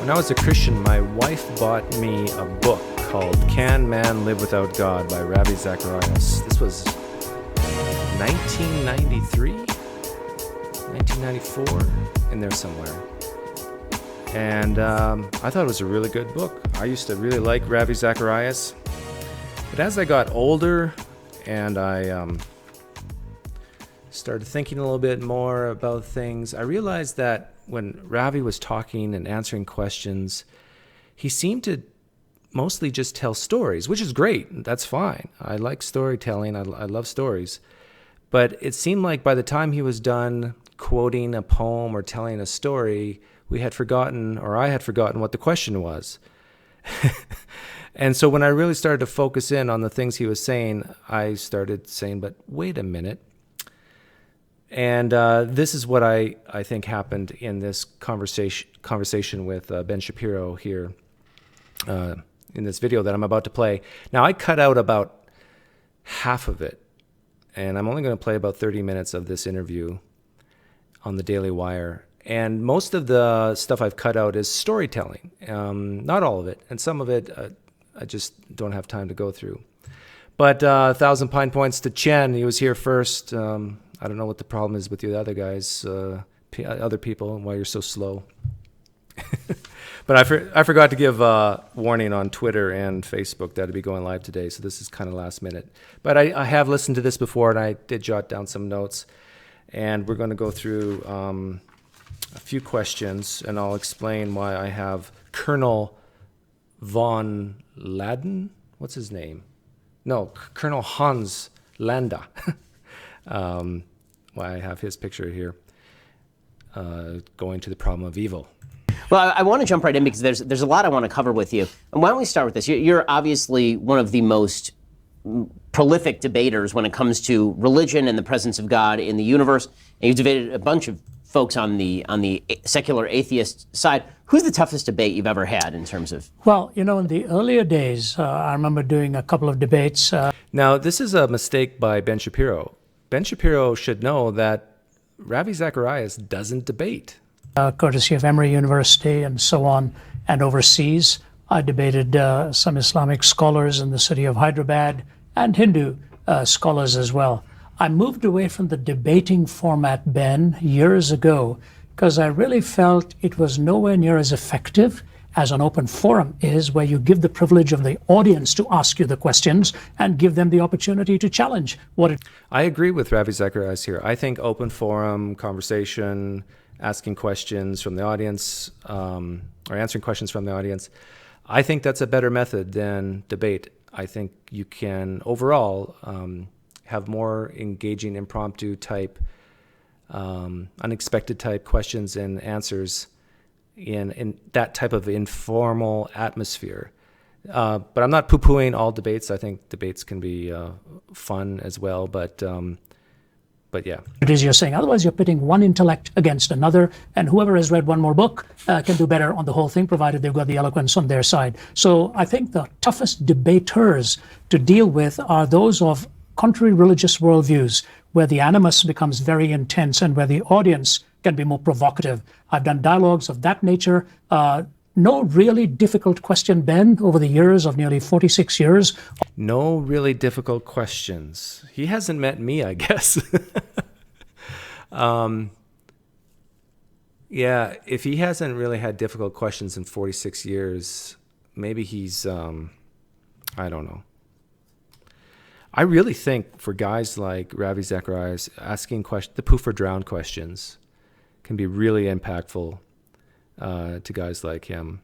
When I was a Christian, my wife bought me a book called Can Man Live Without God by Ravi Zacharias. This was 1993, 1994, in there somewhere. And I thought it was a really good book. I used to really like Ravi Zacharias. But as I got older and I started thinking a little bit more about things, I realized that when Ravi was talking and answering questions, he seemed to mostly just tell stories, which is great. That's fine. I like storytelling. I love stories. But it seemed like by the time he was done quoting a poem or telling a story, we had forgotten, or I had forgotten, what the question was. And so when I really started to focus in on the things he was saying, I started saying, but wait a minute. And this is what I think happened in this conversation with Ben Shapiro here in this video that I'm about to play. Now, I cut out about half of it, and I'm only going to play about 30 minutes of this interview on the Daily Wire. And most of the stuff I've cut out is storytelling, not all of it. And some of it I just don't have time to go through. But 1,000 Pine Points to Chen. He was here first. I don't know what the problem is with you other guys, other people, and why you're so slow. But I forgot to give warning on Twitter and Facebook that I'd be going live today, so this is kind of last minute. But I have listened to this before, and I did jot down some notes. And we're going to go through a few questions, and I'll explain why I have Colonel von Laden. What's his name? No, Colonel Hans Landa. Why I have his picture here, going to the problem of evil. Well, I want to jump right in because there's a lot I want to cover with you. And why don't we start with this? You're obviously one of the most prolific debaters when it comes to religion and the presence of God in the universe. And you've debated a bunch of folks on the secular atheist side. Who's the toughest debate you've ever had in terms of? Well, in the earlier days, I remember doing a couple of debates. Now, this is a mistake by Ben Shapiro. Ben Shapiro should know that Ravi Zacharias doesn't debate. Courtesy of Emory University and so on, and overseas. I debated some Islamic scholars in the city of Hyderabad and Hindu scholars as well. I moved away from the debating format, Ben, years ago, because I really felt it was nowhere near as effective as an open forum is, where you give the privilege of the audience to ask you the questions and give them the opportunity to challenge what it... I agree with Ravi Zacharias here. I think open forum, conversation, asking questions from the audience, or answering questions from the audience, I think that's a better method than debate. I think you can overall have more engaging, impromptu type, unexpected type questions and answers in that type of informal atmosphere. But I'm not poo-pooing all debates. I think debates can be fun as well, but yeah. It is you're saying. Otherwise, you're pitting one intellect against another, and whoever has read one more book can do better on the whole thing, provided they've got the eloquence on their side. So I think the toughest debaters to deal with are those of contrary religious worldviews, where the animus becomes very intense and where the audience can be more provocative. I've done dialogues of that nature. No really difficult question, Ben, over the years of nearly 46 years. No really difficult questions. He hasn't met me, I guess. Yeah, if he hasn't really had difficult questions in 46 years, maybe he's, I don't know. I really think for guys like Ravi Zacharias, asking the poof or drown questions can be really impactful to guys like him.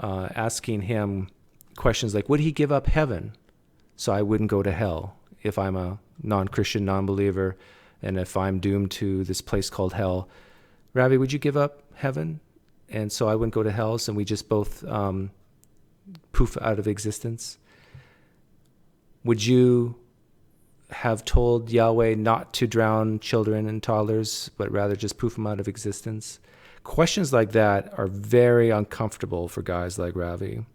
Asking him questions like, would he give up heaven so I wouldn't go to hell if I'm a non-Christian, non-believer, and if I'm doomed to this place called hell? Ravi, would you give up heaven and so I wouldn't go to hell, so we just both poof out of existence? Would you have told Yahweh not to drown children and toddlers, but rather just poof them out of existence? Questions like that are very uncomfortable for guys like Ravi.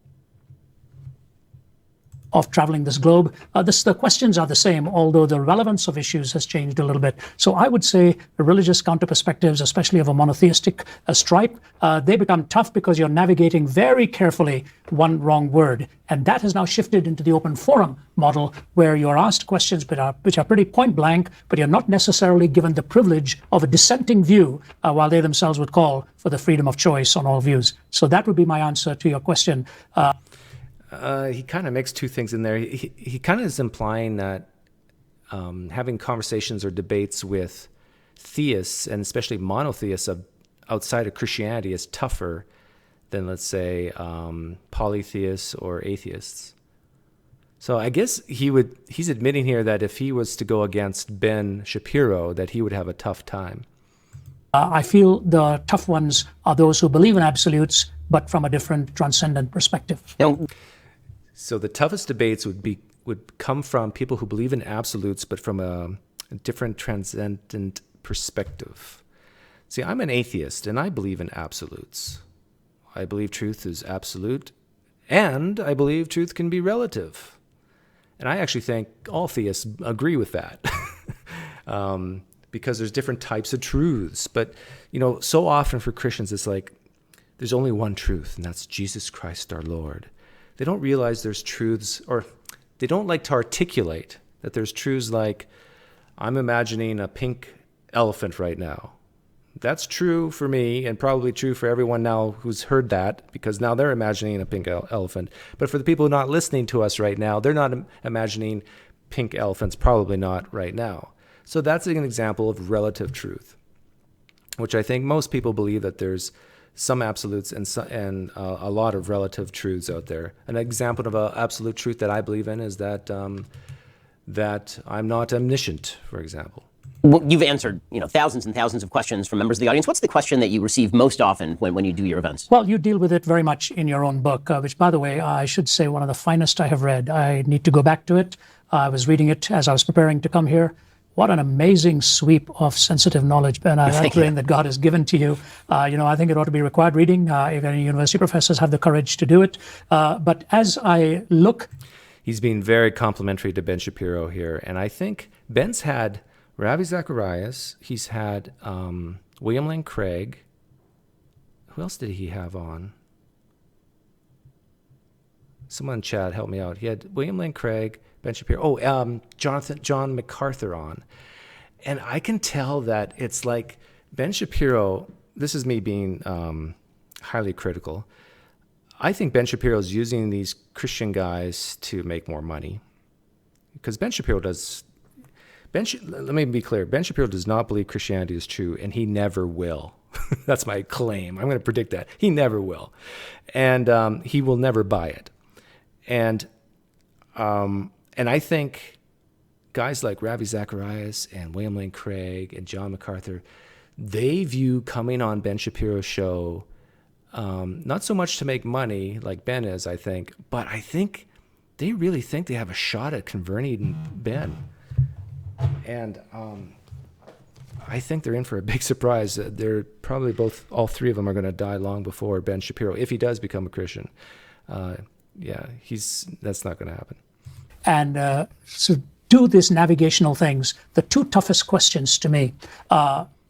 of traveling this globe. The questions are the same, although the relevance of issues has changed a little bit. So I would say the religious counter perspectives, especially of a monotheistic stripe, they become tough because you're navigating very carefully one wrong word. And that has now shifted into the open forum model, where you're asked questions which are pretty point blank, but you're not necessarily given the privilege of a dissenting view, while they themselves would call for the freedom of choice on all views. So that would be my answer to your question. He kind of makes two things in there. He kind of is implying that having conversations or debates with theists, and especially monotheists outside of Christianity, is tougher than, let's say, polytheists or atheists. So I guess he's admitting here that if he was to go against Ben Shapiro, that he would have a tough time. I feel the tough ones are those who believe in absolutes, but from a different transcendent perspective. So the toughest debates would come from people who believe in absolutes, but from a different transcendent perspective. See, I'm an atheist, and I believe in absolutes. I believe truth is absolute, and I believe truth can be relative. And I actually think all theists agree with that, because there's different types of truths. But, so often for Christians, it's like there's only one truth, and that's Jesus Christ our Lord. They don't realize there's truths, or they don't like to articulate that there's truths like, I'm imagining a pink elephant right now. That's true for me, and probably true for everyone now who's heard that, because now they're imagining a pink elephant. But for the people not listening to us right now, they're not imagining pink elephants, probably not right now. So that's an example of relative truth, which I think most people believe that there's some absolutes and a lot of relative truths out there. An example of an absolute truth that I believe in is that that I'm not omniscient, for example. Well, you've answered, thousands and thousands of questions from members of the audience. What's the question that you receive most often when you do your events? Well, you deal with it very much in your own book, which, by the way, I should say one of the finest I have read. I need to go back to it. I was reading it as I was preparing to come here. What an amazing sweep of sensitive knowledge, Ben, that brain that God has given to you. I think it ought to be required reading if any university professors have the courage to do it. But as I look... He's being very complimentary to Ben Shapiro here. And I think Ben's had Ravi Zacharias. He's had William Lane Craig. Who else did he have on? Someone in chat, help me out. He had William Lane Craig, Ben Shapiro. John MacArthur on. And I can tell that it's like Ben Shapiro, this is me being highly critical. I think Ben Shapiro is using these Christian guys to make more money. Because Ben Shapiro does... let me be clear. Ben Shapiro does not believe Christianity is true, and he never will. That's my claim. I'm going to predict that. He never will. And he will never buy it. And I think guys like Ravi Zacharias and William Lane Craig and John MacArthur, they view coming on Ben Shapiro's show not so much to make money like Ben is, I think, but I think they really think they have a shot at converting Ben. And I think they're in for a big surprise. They're probably all three of them are going to die long before Ben Shapiro, if he does become a Christian. That's not going to happen. And so do these navigational things. The two toughest questions to me,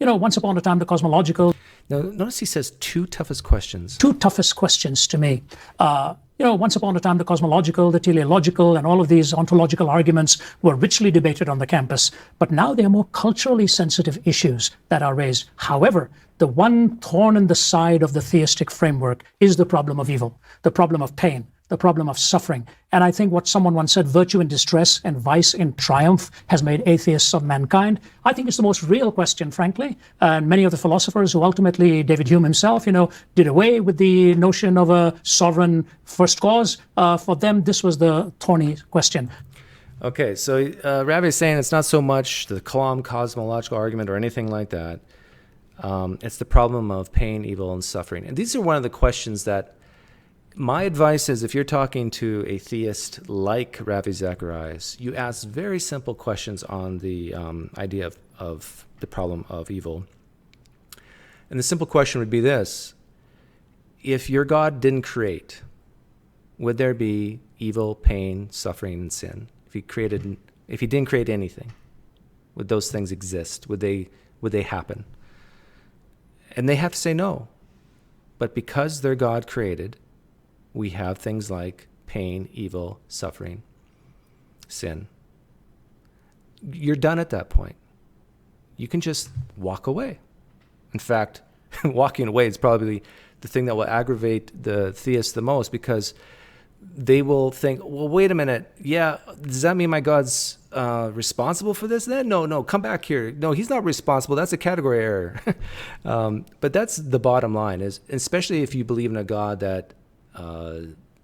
once upon a time, the cosmological... Now, notice he says two toughest questions. Two toughest questions to me. Once upon a time, the cosmological, the teleological, and all of these ontological arguments were richly debated on the campus. But now they are more culturally sensitive issues that are raised. However, the one thorn in the side of the theistic framework is the problem of evil, the problem of pain, the problem of suffering. And I think what someone once said, virtue in distress and vice in triumph has made atheists of mankind. I think it's the most real question, frankly. And many of the philosophers who ultimately, David Hume himself, did away with the notion of a sovereign first cause. For them, this was the thorny question. Okay, so Ravi is saying it's not so much the Kalam cosmological argument or anything like that. It's the problem of pain, evil, and suffering. And these are one of the questions that my advice is, if you're talking to a theist like Ravi Zacharias, you ask very simple questions on the idea of the problem of evil. And the simple question would be this: if your God didn't create, would there be evil, pain, suffering, and sin? If he didn't create anything, would those things exist? Would they happen? And they have to say no. But because their God created, we have things like pain, evil, suffering, sin. You're done at that point. You can just walk away. In fact, walking away is probably the thing that will aggravate the theists the most, because they will think, well, wait a minute. Yeah, does that mean my God's responsible for this then? No, come back here. No, he's not responsible. That's a category error. But that's the bottom line, is especially if you believe in a God that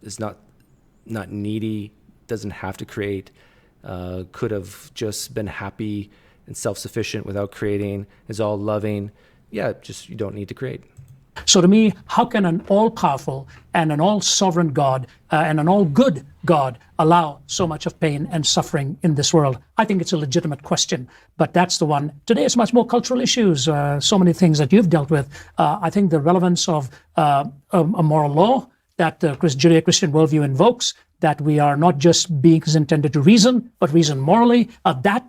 is not needy, doesn't have to create, could have just been happy and self-sufficient without creating, is all loving. Yeah, just you don't need to create. So to me, how can an all-powerful and an all-sovereign God and an all-good God allow so much of pain and suffering in this world? I think it's a legitimate question, but that's the one. Today it's much more cultural issues, so many things that you've dealt with. I think the relevance of a moral law that the Judeo-Christian worldview invokes, that we are not just beings intended to reason, but reason morally.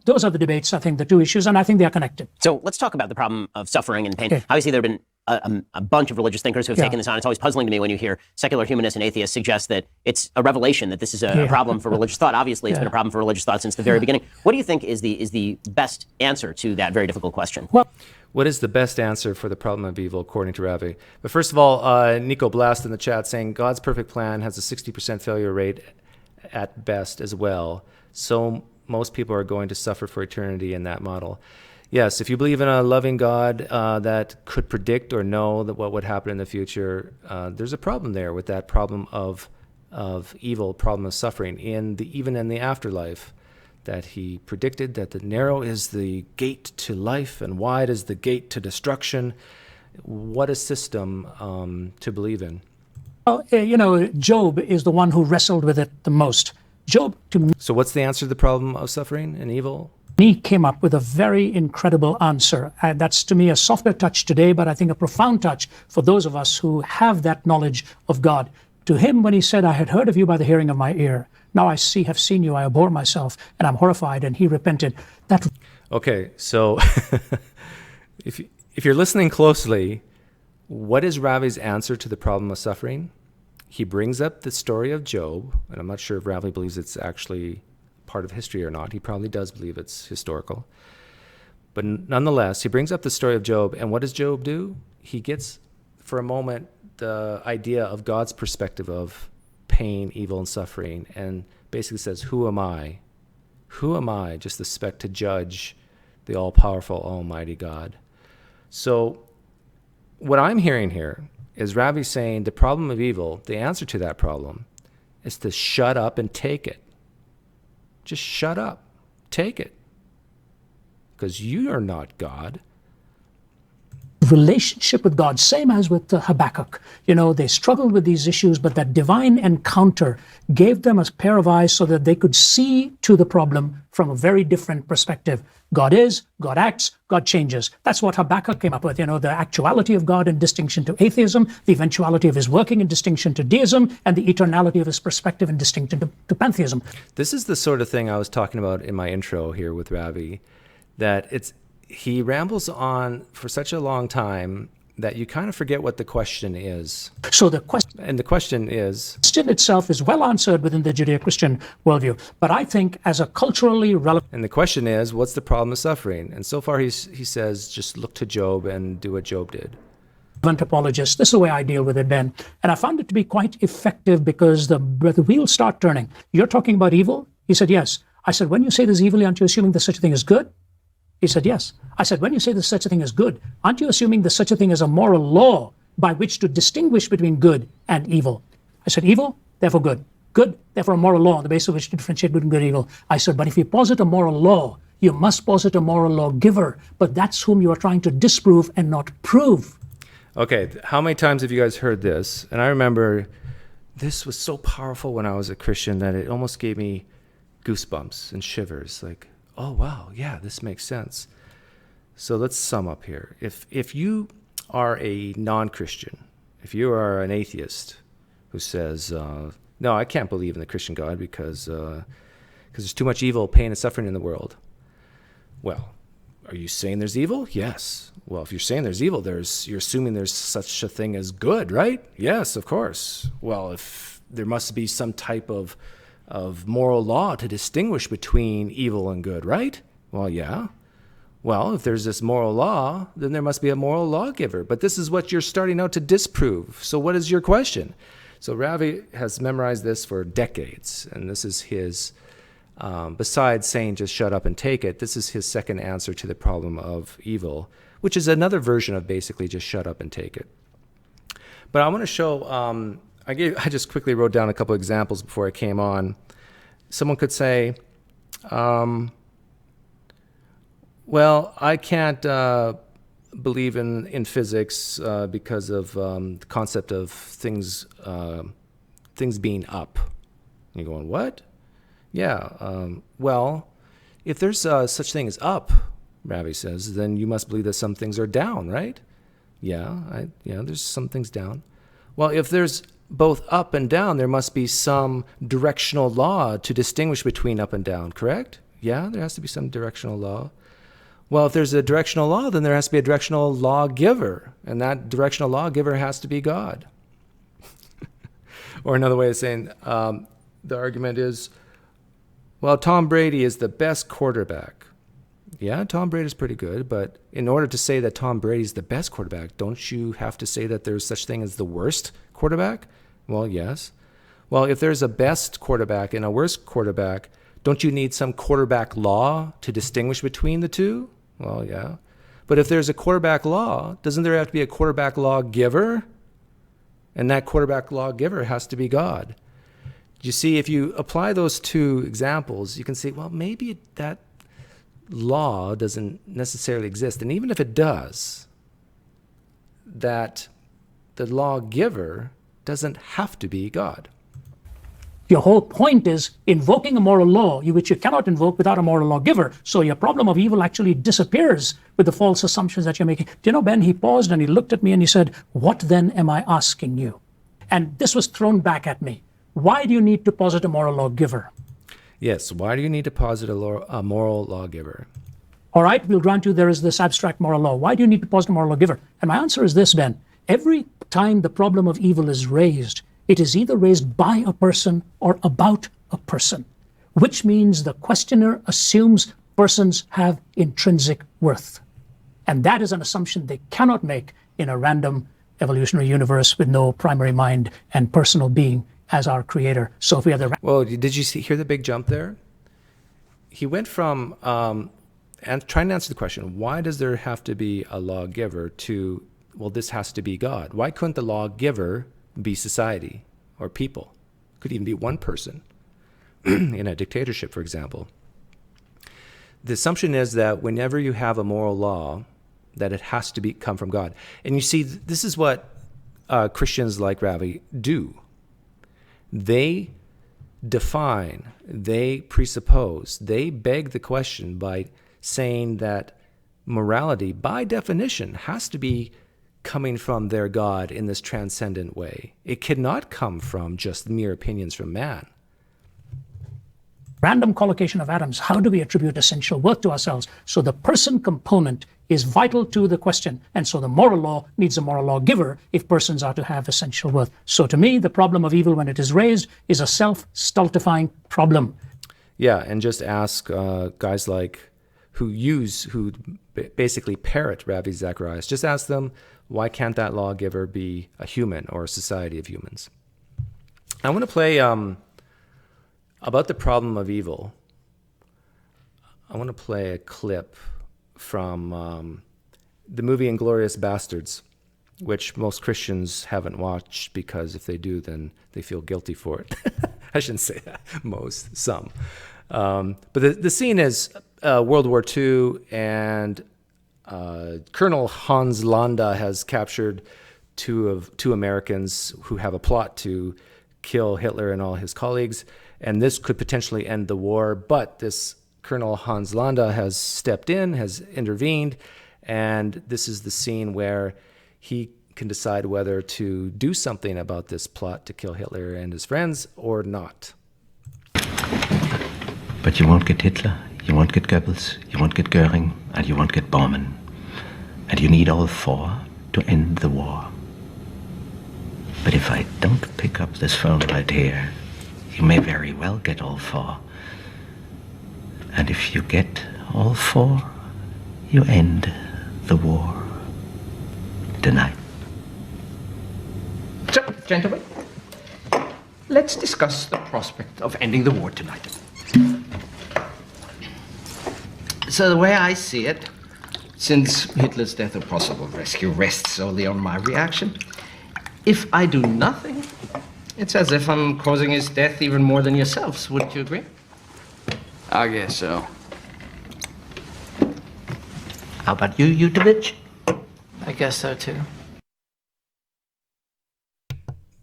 Those are the debates, I think, the two issues, and I think they are connected. So let's talk about the problem of suffering and pain. Okay. Obviously, there have been a bunch of religious thinkers who have taken this on. It's always puzzling to me when you hear secular humanists and atheists suggest that it's a revelation that this is a problem for religious thought. Obviously, it's been a problem for religious thought since the very beginning. What do you think is the best answer to that very difficult question? Well, What is the best answer for the problem of evil, according to Ravi? But first of all, Nico Blast in the chat saying God's perfect plan has a 60% failure rate at best as well. So most people are going to suffer for eternity in that model. Yes, if you believe in a loving God that could predict or know that what would happen in the future, there's a problem there with that problem of evil, problem of suffering, even in the afterlife, that he predicted that the narrow is the gate to life and wide is the gate to destruction. What a system to believe in. well, Job is the one who wrestled with it the most. Job, to So what's the answer to the problem of suffering and evil? me, came up with a very incredible answer. That's, to me, a softer touch today, but I think a profound touch for those of us who have that knowledge of God. To him, when he said, I had heard of you by the hearing of my ear. Now I have seen you, I abhor myself, and I'm horrified, and he repented. That. Okay, so if you're listening closely, what is Ravi's answer to the problem of suffering? He brings up the story of Job, and I'm not sure if Ravi believes it's actually part of history or not. He probably does believe it's historical. But nonetheless, he brings up the story of Job, and what does Job do? He gets, for a moment, the idea of God's perspective of pain, evil, and suffering, and basically says, who am I? Who am I, just the speck, to judge the all-powerful, almighty God? So what I'm hearing here is Ravi saying the problem of evil, the answer to that problem, is to shut up and take it. Just shut up. Take it. Because you are not God. Relationship with God, same as with Habakkuk. They struggled with these issues, but that divine encounter gave them a pair of eyes so that they could see to the problem from a very different perspective. God is, God acts, God changes. That's what Habakkuk came up with, the actuality of God in distinction to atheism, the eventuality of his working in distinction to deism, and the eternality of his perspective in distinction to pantheism. This is the sort of thing I was talking about in my intro here with Ravi, that he rambles on for such a long time that you kind of forget what the question is. So the question itself is well answered within the Judeo-Christian worldview. But I think as a culturally relevant... And the question is, what's the problem of suffering? And so far he says, just look to Job and do what Job did. Apologist. This is the way I deal with it, Ben. And I found it to be quite effective because the wheels start turning. You're talking about evil? He said, yes. I said, when you say there's evil, aren't you assuming there's such a thing as good? He said, yes. I said, when you say there's such a thing as good, aren't you assuming there's such a thing as a moral law by which to distinguish between good and evil? I said, evil, therefore good. Good, therefore a moral law on the basis of which to differentiate between good and evil. I said, but if you posit a moral law, you must posit a moral lawgiver, but that's whom you are trying to disprove and not prove. Okay, how many times have you guys heard this? And I remember this was so powerful when I was a Christian that it almost gave me goosebumps and shivers, like, oh, wow, yeah, this makes sense. So let's sum up here. If you are a non-Christian, if you are an atheist who says No, I can't believe in the Christian God because there's too much evil, pain, and suffering in the world. Well, are you saying there's evil? Yes. Well, if you're saying there's evil, you're assuming there's such a thing as good, right? Yes, of course. Well, if there must be some type of moral law to distinguish between evil and good, right? Well, yeah. Well, if there's this moral law, then there must be a moral lawgiver. But this is what you're starting out to disprove. So what is your question? So Ravi has memorized this for decades, and this is his, besides saying just shut up and take it, this is his second answer to the problem of evil, which is another version of basically just shut up and take it. But I want to show, I just quickly wrote down a couple examples before I came on. Someone could say, well, I can't believe in physics because of the concept of things being up. And you're going, what? Yeah. Well, if there's such thing as up, Ravi says, then you must believe that some things are down, right? Yeah. There's some things down. Well, if there's both up and down, there must be some directional law to distinguish between up and down, correct? Yeah, there has to be some directional law. Well, if there's a directional law, then there has to be a directional lawgiver, and that directional lawgiver has to be God. Or another way of saying the argument is, well, Tom Brady is the best quarterback. Yeah, Tom Brady's pretty good, but in order to say that Tom Brady's the best quarterback, don't you have to say that there's such thing as the worst quarterback? Well, yes. Well, if there's a best quarterback and a worst quarterback, don't you need some quarterback law to distinguish between the two? Well, yeah. But if there's a quarterback law, doesn't there have to be a quarterback lawgiver? And that quarterback lawgiver has to be God. You see, if you apply those two examples, you can say, well, maybe that law doesn't necessarily exist. And even if it does, that the lawgiver doesn't have to be God. Your whole point is invoking a moral law, which you cannot invoke without a moral lawgiver. So your problem of evil actually disappears with the false assumptions that you're making. Do you know, Ben, he paused and he looked at me and he said, what then am I asking you? And this was thrown back at me. Why do you need to posit a moral lawgiver? Yes, why do you need to posit a moral lawgiver? All right, we'll grant you there is this abstract moral law. Why do you need to posit a moral lawgiver? And my answer is this, Ben. Every time the problem of evil is raised, it is either raised by a person or about a person, which means the questioner assumes persons have intrinsic worth. And that is an assumption they cannot make in a random evolutionary universe with no primary mind and personal being as our creator. So if we have the... Well, did you hear the big jump there? He went from and trying to answer the question, why does there have to be a lawgiver, to, well, this has to be God. Why couldn't the lawgiver be society or people? Could even be one person in a dictatorship, for example. The assumption is that whenever you have a moral law, that it has to come from God. And you see, this is what Christians like Ravi do. They define, they presuppose, they beg the question by saying that morality, by definition, has to be coming from their God in this transcendent way. It cannot come from just mere opinions from man. Random collocation of atoms, how do we attribute essential worth to ourselves? So the person component is vital to the question. And so the moral law needs a moral lawgiver if persons are to have essential worth. So to me, the problem of evil when it is raised is a self-stultifying problem. Yeah, and just ask guys like who basically parrot Ravi Zacharias. Just ask them, why can't that lawgiver be a human or a society of humans? I want to play about the problem of evil. I want to play a clip from the movie Inglourious Bastards, which most Christians haven't watched because if they do, then they feel guilty for it. I shouldn't say that. Most, some. But the scene is World War II, and Colonel Hans Landa has captured two Americans who have a plot to kill Hitler and all his colleagues, and this could potentially end the war, but this Colonel Hans Landa has stepped in, has intervened, and this is the scene where he can decide whether to do something about this plot to kill Hitler and his friends or not. But you won't get Hitler, you won't get Goebbels, you won't get Goering, and you won't get Bormann. And you need all four to end the war. But if I don't pick up this phone right here, you may very well get all four. And if you get all four, you end the war tonight. So, gentlemen, let's discuss the prospect of ending the war tonight. So the way I see it, since Hitler's death or possible rescue rests solely on my reaction, if I do nothing, it's as if I'm causing his death even more than yourselves. Wouldn't you agree? I guess so. How about you, Yudovich? I guess so too.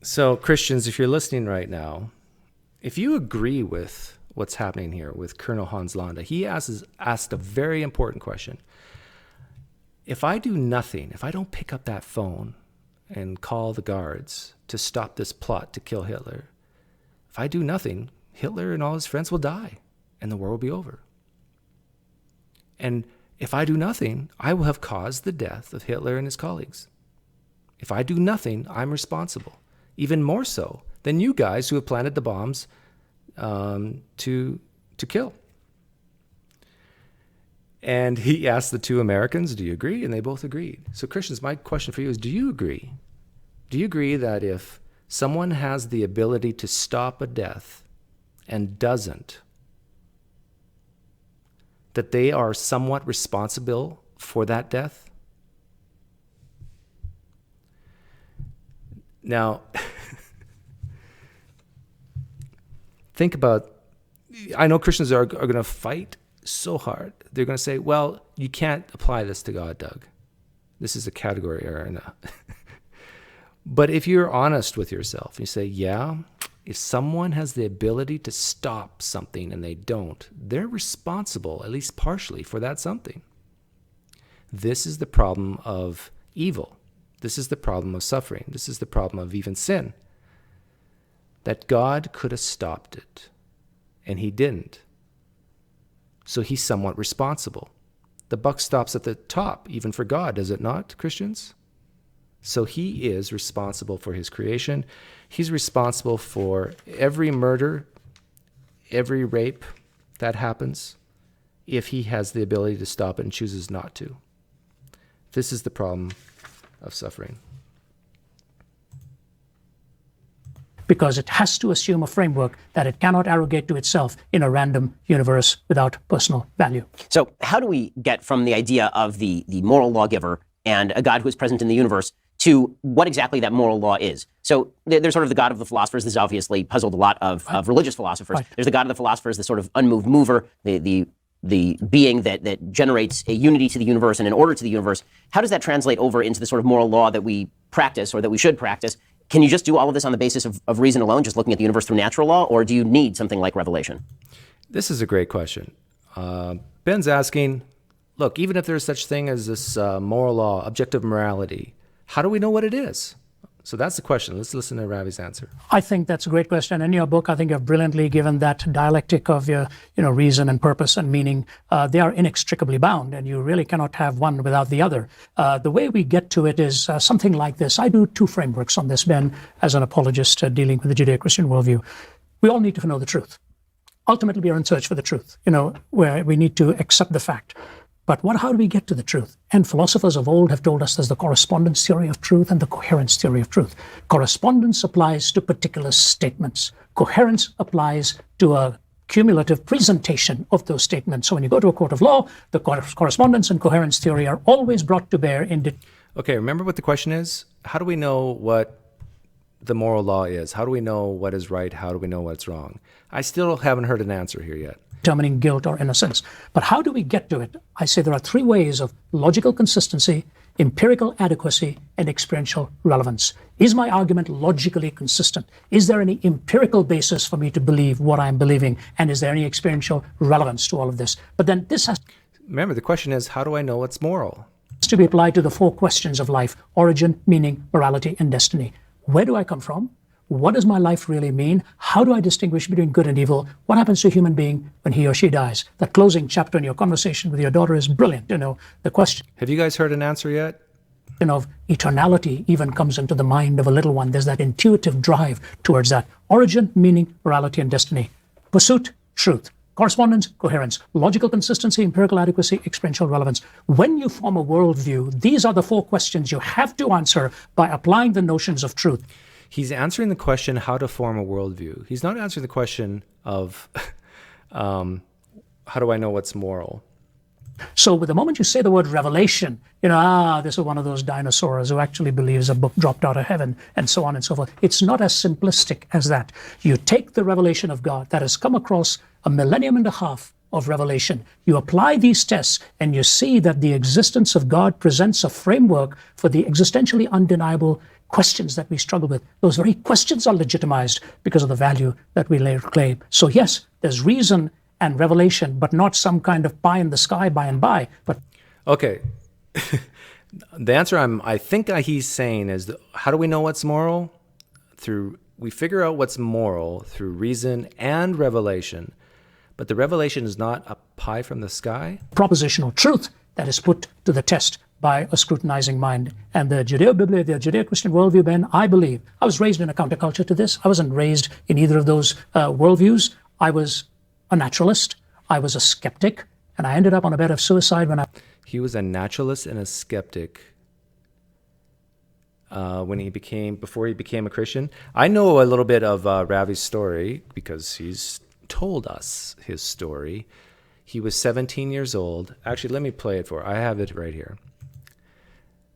So, Christians, if you're listening right now, if you agree with what's happening here with Colonel Hans Landa, he asked a very important question. If I do nothing, if I don't pick up that phone and call the guards to stop this plot to kill Hitler, if I do nothing, Hitler and all his friends will die and the war will be over. And if I do nothing, I will have caused the death of Hitler and his colleagues. If I do nothing, I'm responsible, even more so than you guys who have planted the bombs to kill. And he asked the two Americans, do you agree? And they both agreed. So Christians, my question for you is, do you agree? Do you agree that if someone has the ability to stop a death and doesn't, that they are somewhat responsible for that death? Now, think about, I know Christians are going to fight so hard. They're going to say, well, you can't apply this to God, Doug. This is a category error. No. But if you're honest with yourself, you say, yeah, if someone has the ability to stop something and they don't, they're responsible, at least partially, for that something. This is the problem of evil. This is the problem of suffering. This is the problem of even sin. That God could have stopped it, and he didn't. So he's somewhat responsible. The buck stops at the top, even for God, does it not, Christians? So he is responsible for his creation. He's responsible for every murder, every rape that happens, if he has the ability to stop it and chooses not to. This is the problem of suffering. Because it has to assume a framework that it cannot arrogate to itself in a random universe without personal value. So how do we get from the idea of the moral lawgiver and a God who is present in the universe to what exactly that moral law is? So there's sort of the God of the philosophers. This has obviously puzzled a lot of religious philosophers. Right. There's the God of the philosophers, the sort of unmoved mover, the being that generates a unity to the universe and an order to the universe. How does that translate over into the sort of moral law that we practice or that we should practice? Can you just do all of this on the basis of reason alone, just looking at the universe through natural law, or do you need something like revelation? This is a great question. Ben's asking, look, even if there's such thing as this moral law, objective morality, how do we know what it is? So that's the question. Let's listen to Ravi's answer. I think that's a great question. In your book, I think you've brilliantly given that dialectic of reason and purpose and meaning. They are inextricably bound, and you really cannot have one without the other. The way we get to it is something like this. I do two frameworks on this, Ben, as an apologist dealing with the Judeo-Christian worldview. We all need to know the truth. Ultimately, we are in search for the truth, where we need to accept the fact. But how do we get to the truth? And philosophers of old have told us there's the correspondence theory of truth and the coherence theory of truth. Correspondence applies to particular statements. Coherence applies to a cumulative presentation of those statements. So when you go to a court of law, the correspondence and coherence theory are always brought to bear in... Okay, remember what the question is? How do we know what the moral law is? How do we know what is right? How do we know what's wrong? I still haven't heard an answer here yet. Determining guilt or innocence. But how do we get to it? I say there are three ways of logical consistency, empirical adequacy, and experiential relevance. Is my argument logically consistent? Is there any empirical basis for me to believe what I'm believing? And is there any experiential relevance to all of this? But then this has... Remember, the question is, how do I know what's moral? to be applied to the four questions of life: origin, meaning, morality, and destiny. Where do I come from? What does my life really mean? How do I distinguish between good and evil? What happens to a human being when he or she dies? That closing chapter in your conversation with your daughter is brilliant. The question Have you guys heard an answer yet? of eternality even comes into the mind of a little one. There's that intuitive drive towards that. Origin, meaning, morality, and destiny. Pursuit, truth. Correspondence, coherence. Logical consistency, empirical adequacy, experiential relevance. When you form a worldview, these are the four questions you have to answer by applying the notions of truth. He's answering the question how to form a worldview. He's not answering the question of how do I know what's moral? So with the moment you say the word revelation, this is one of those dinosaurs who actually believes a book dropped out of heaven, and so on and so forth. It's not as simplistic as that. You take the revelation of God that has come across a millennium and a half of revelation. You apply these tests and you see that the existence of God presents a framework for the existentially undeniable questions that we struggle with. Those very questions are legitimized because of the value that we lay claim. So yes, there's reason and revelation, but not some kind of pie in the sky by and by. But okay, the answer I think he's saying is, how do we know what's moral? We figure out what's moral through reason and revelation. But the revelation is not a pie from the sky. Propositional truth that is put to the test by a scrutinizing mind. And the Judeo-Christian worldview, Ben, I believe, I was raised in a counterculture to this. I wasn't raised in either of those worldviews. I was a naturalist, I was a skeptic, and I ended up on a bed of suicide when He was a naturalist and a skeptic before he became a Christian. I know a little bit of Ravi's story because he's told us his story. He was 17 years old. Actually, let me play it for you. I have it right here.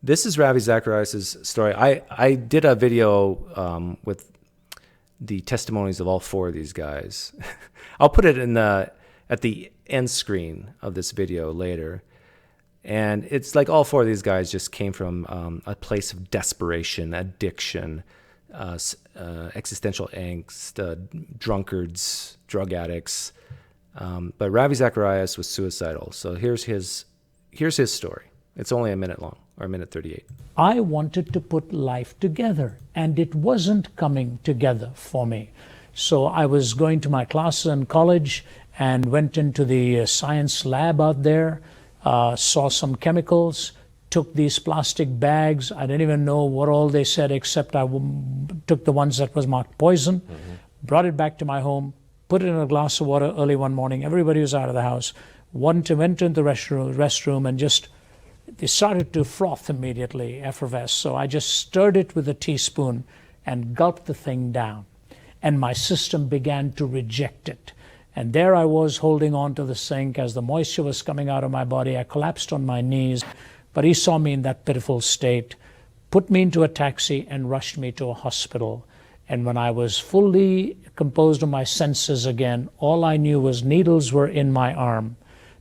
This is Ravi Zacharias' story. I did a video with the testimonies of all four of these guys. I'll put it at the end screen of this video later. And it's like all four of these guys just came from a place of desperation, addiction, existential angst, drunkards, drug addicts. But Ravi Zacharias was suicidal. So here's his story. It's only a minute long, or a minute 38. I wanted to put life together, and it wasn't coming together for me. So I was going to my classes in college and went into the science lab out there, saw some chemicals, took these plastic bags. I didn't even know what all they said, except I took the ones that was marked poison, brought it back to my home, put it in a glass of water early one morning. Everybody was out of the house. Went into the restroom and just they started to froth immediately, effervesce. So I just stirred it with a teaspoon and gulped the thing down. And my system began to reject it. And there I was holding on to the sink as the moisture was coming out of my body. I collapsed on my knees, but he saw me in that pitiful state, put me into a taxi and rushed me to a hospital. And when I was fully composed of my senses again, all I knew was needles were in my arm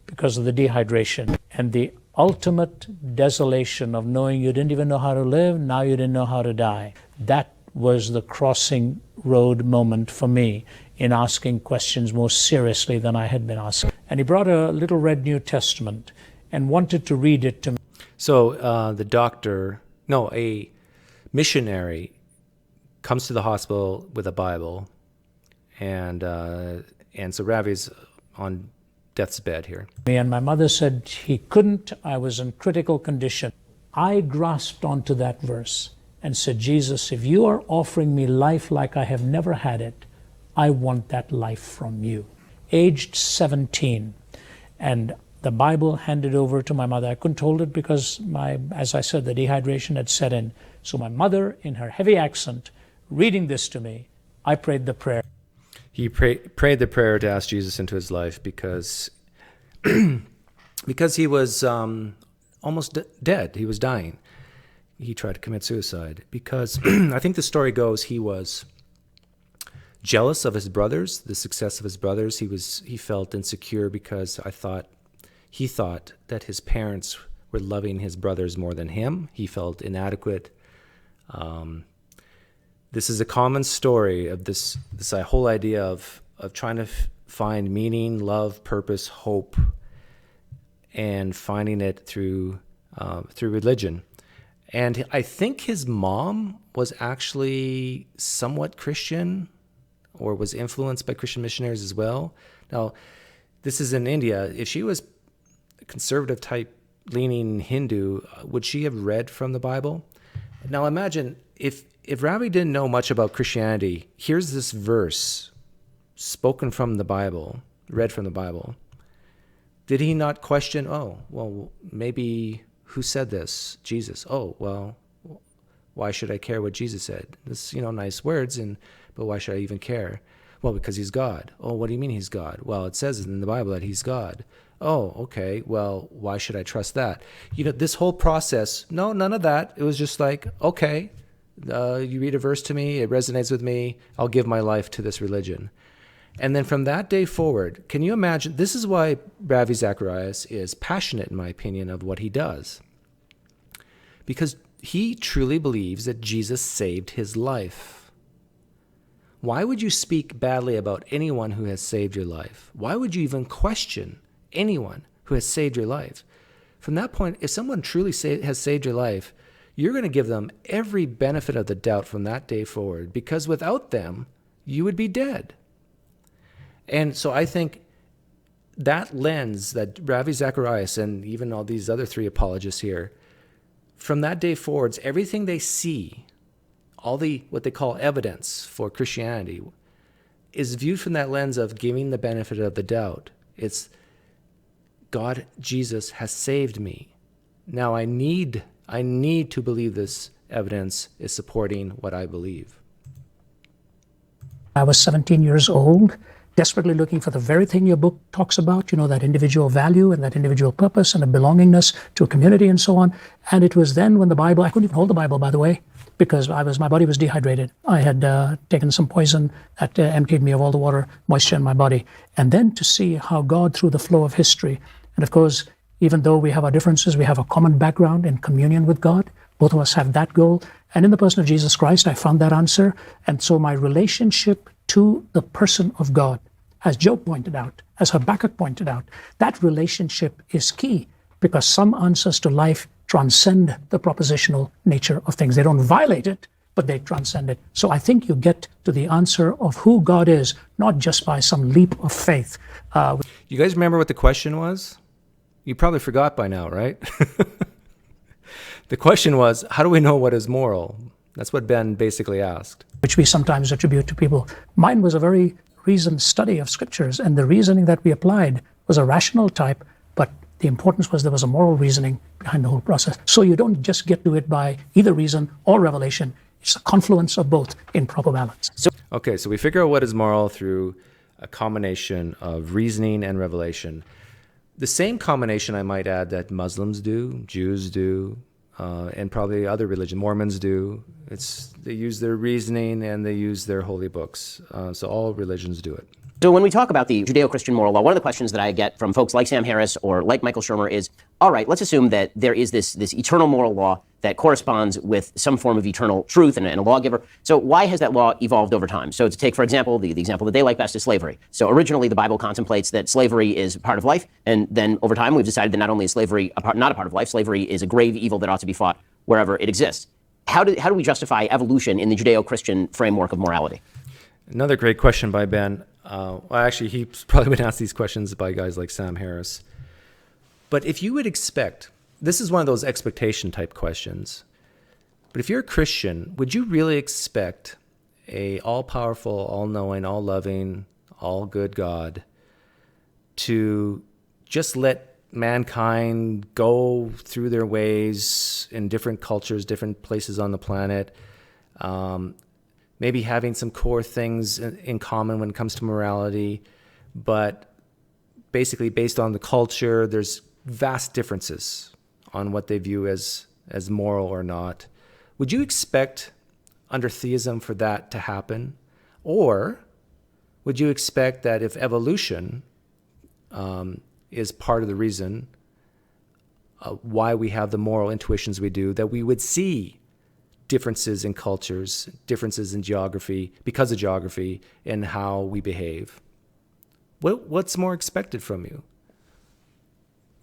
because of the dehydration. And the ultimate desolation of knowing you didn't even know how to live, now you didn't know how to die. That was the crossing road moment for me in asking questions more seriously than I had been asking. And he brought a little red New Testament and wanted to read it to me. So a missionary comes to the hospital with a Bible, and so Ravi's on death's bed here. And my mother said he couldn't. I was in critical condition. I grasped onto that verse and said, Jesus, if you are offering me life like I have never had it, I want that life from you. Aged 17, and the Bible handed over to my mother. I couldn't hold it because as I said, the dehydration had set in. So my mother, in her heavy accent, reading this to me, I prayed the prayer. He prayed the prayer to ask Jesus into his life because he was almost dead. He was dying. He tried to commit suicide because I think the story goes he was jealous of his brothers, the success of his brothers. He felt insecure because he thought that his parents were loving his brothers more than him. He felt inadequate. This is a common story of this whole idea of trying to find meaning, love, purpose, hope, and finding it through through religion. And I think his mom was actually somewhat Christian or was influenced by Christian missionaries as well. Now, this is in India. If she was a conservative type leaning Hindu, would she have read from the Bible? Now imagine if Ravi didn't know much about Christianity, here's this verse spoken from the Bible, read from the Bible. Did he not question, oh, well, maybe who said this? Jesus. Oh, well, why should I care what Jesus said? This, nice words, but why should I even care? Well, because he's God. Oh, what do you mean he's God? Well, it says in the Bible that he's God. Oh, okay. Well, why should I trust that? This whole process, no, none of that. It was just like, okay, you read a verse to me, it resonates with me, I'll give my life to this religion. And then from that day forward, can you imagine, this is why Ravi Zacharias is passionate, in my opinion, of what he does. Because he truly believes that Jesus saved his life. Why would you speak badly about anyone who has saved your life? Why would you even question anyone who has saved your life? From that point, if someone truly has saved your life, you're going to give them every benefit of the doubt from that day forward, because without them, you would be dead. And so I think that lens that Ravi Zacharias and even all these other three apologists here, from that day forwards, everything they see, all the what they call evidence for Christianity, is viewed from that lens of giving the benefit of the doubt. It's God, Jesus has saved me. Now I need to believe this evidence is supporting what I believe. I was 17 years old, desperately looking for the very thing your book talks about, that individual value and that individual purpose and a belongingness to a community and so on. And it was then when the Bible, I couldn't even hold the Bible, by the way, because my body was dehydrated. I had taken some poison that emptied me of all the water, moisture in my body. And then to see how God, through the flow of history, and of course, even though we have our differences, we have a common background in communion with God. Both of us have that goal. And in the person of Jesus Christ, I found that answer. And so my relationship to the person of God, as Job pointed out, as Habakkuk pointed out, that relationship is key, because some answers to life transcend the propositional nature of things. They don't violate it, but they transcend it. So I think you get to the answer of who God is, not just by some leap of faith. You guys remember what the question was? You probably forgot by now, right? The question was, how do we know what is moral? That's what Ben basically asked. Which we sometimes attribute to people. Mine was a very reasoned study of scriptures, and the reasoning that we applied was a rational type, but the importance was there was a moral reasoning behind the whole process. So you don't just get to it by either reason or revelation. It's a confluence of both in proper balance. Okay, so we figure out what is moral through a combination of reasoning and revelation. The same combination, I might add, that Muslims do, Jews do, and probably other religions, Mormons do. They use their reasoning and they use their holy books. So all religions do it. So when we talk about the Judeo-Christian moral law, one of the questions that I get from folks like Sam Harris or like Michael Shermer is, all right, let's assume that there is this eternal moral law that corresponds with some form of eternal truth and a lawgiver. So why has that law evolved over time? So to take, for example, the example that they like best is slavery. So originally the Bible contemplates that slavery is part of life, and then over time we've decided that not only is slavery not a part of life, slavery is a grave evil that ought to be fought wherever it exists. How do we justify evolution in the Judeo-Christian framework of morality? Another great question by Ben. Well, actually, he's probably been asked these questions by guys like Sam Harris. But if you would expect, this is one of those expectation type questions, but if you're a Christian, would you really expect a all-powerful, all-knowing, all-loving, all-good God to just let mankind go through their ways in different cultures, different places on the planet, maybe having some core things in common when it comes to morality, but basically based on the culture, there's vast differences on what they view as moral or not. Would you expect under theism for that to happen? Or would you expect that if evolution is part of the reason why we have the moral intuitions we do, that we would see differences in cultures, differences in geography, because of geography, and how we behave? What's more expected from you?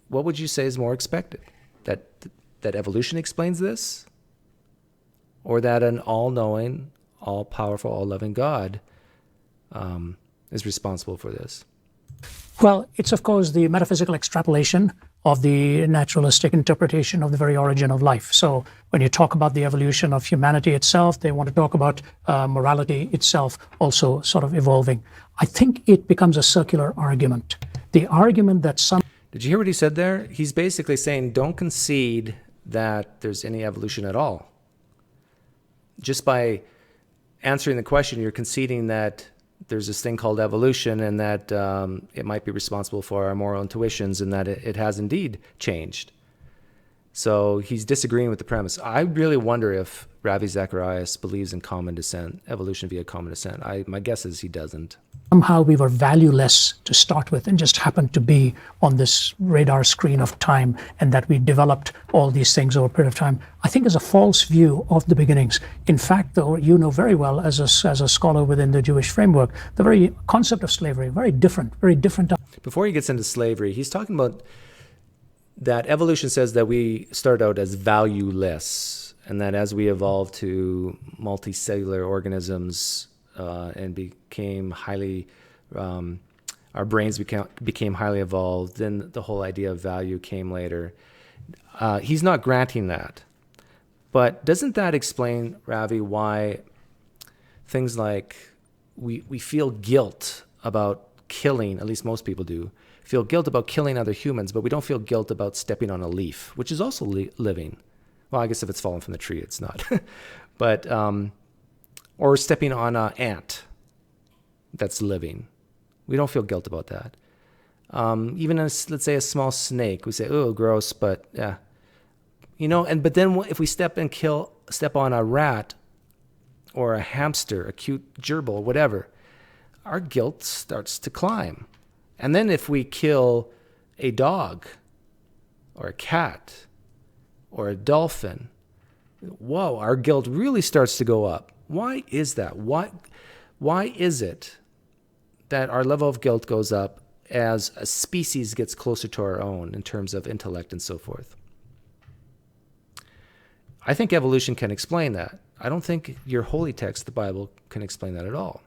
What would you say is more expected? That that evolution explains this, or that an all-knowing, all-powerful, all-loving God is responsible for this? Well, it's of course the metaphysical extrapolation of the naturalistic interpretation of the very origin of life. So when you talk about the evolution of humanity itself, they want to talk about morality itself also sort of evolving. I think it becomes a circular argument. The argument that some... Did you hear what he said there? He's basically saying, don't concede that there's any evolution at all. Just by answering the question, you're conceding that there's this thing called evolution, and that it might be responsible for our moral intuitions, and that it has indeed changed. So he's disagreeing with the premise. I really wonder if Ravi Zacharias believes in common descent, evolution via common descent. My guess is he doesn't. Somehow we were valueless to start with and just happened to be on this radar screen of time, and that we developed all these things over a period of time, I think is a false view of the beginnings. In fact, though, you know very well as a scholar within the Jewish framework, the very concept of slavery, very different. Before he gets into slavery, he's talking about that evolution says that we start out as valueless, and that as we evolve to multicellular organisms, and became highly, our brains became highly evolved. Then the whole idea of value came later. He's not granting that. But doesn't that explain, Ravi, why things like we feel guilt about killing, at least most people do, feel guilt about killing other humans, but we don't feel guilt about stepping on a leaf, which is also living. Well, I guess if it's fallen from the tree, it's not. But... or stepping on an ant that's living. We don't feel guilt about that. Even let's say a small snake, we say, oh, gross, but yeah. But then if we step on a rat or a hamster, a cute gerbil, whatever, our guilt starts to climb. And then if we kill a dog or a cat or a dolphin, whoa, our guilt really starts to go up. Why is that? Why is it that our level of guilt goes up as a species gets closer to our own in terms of intellect and so forth? I think evolution can explain that. I don't think your holy text, the Bible, can explain that at all.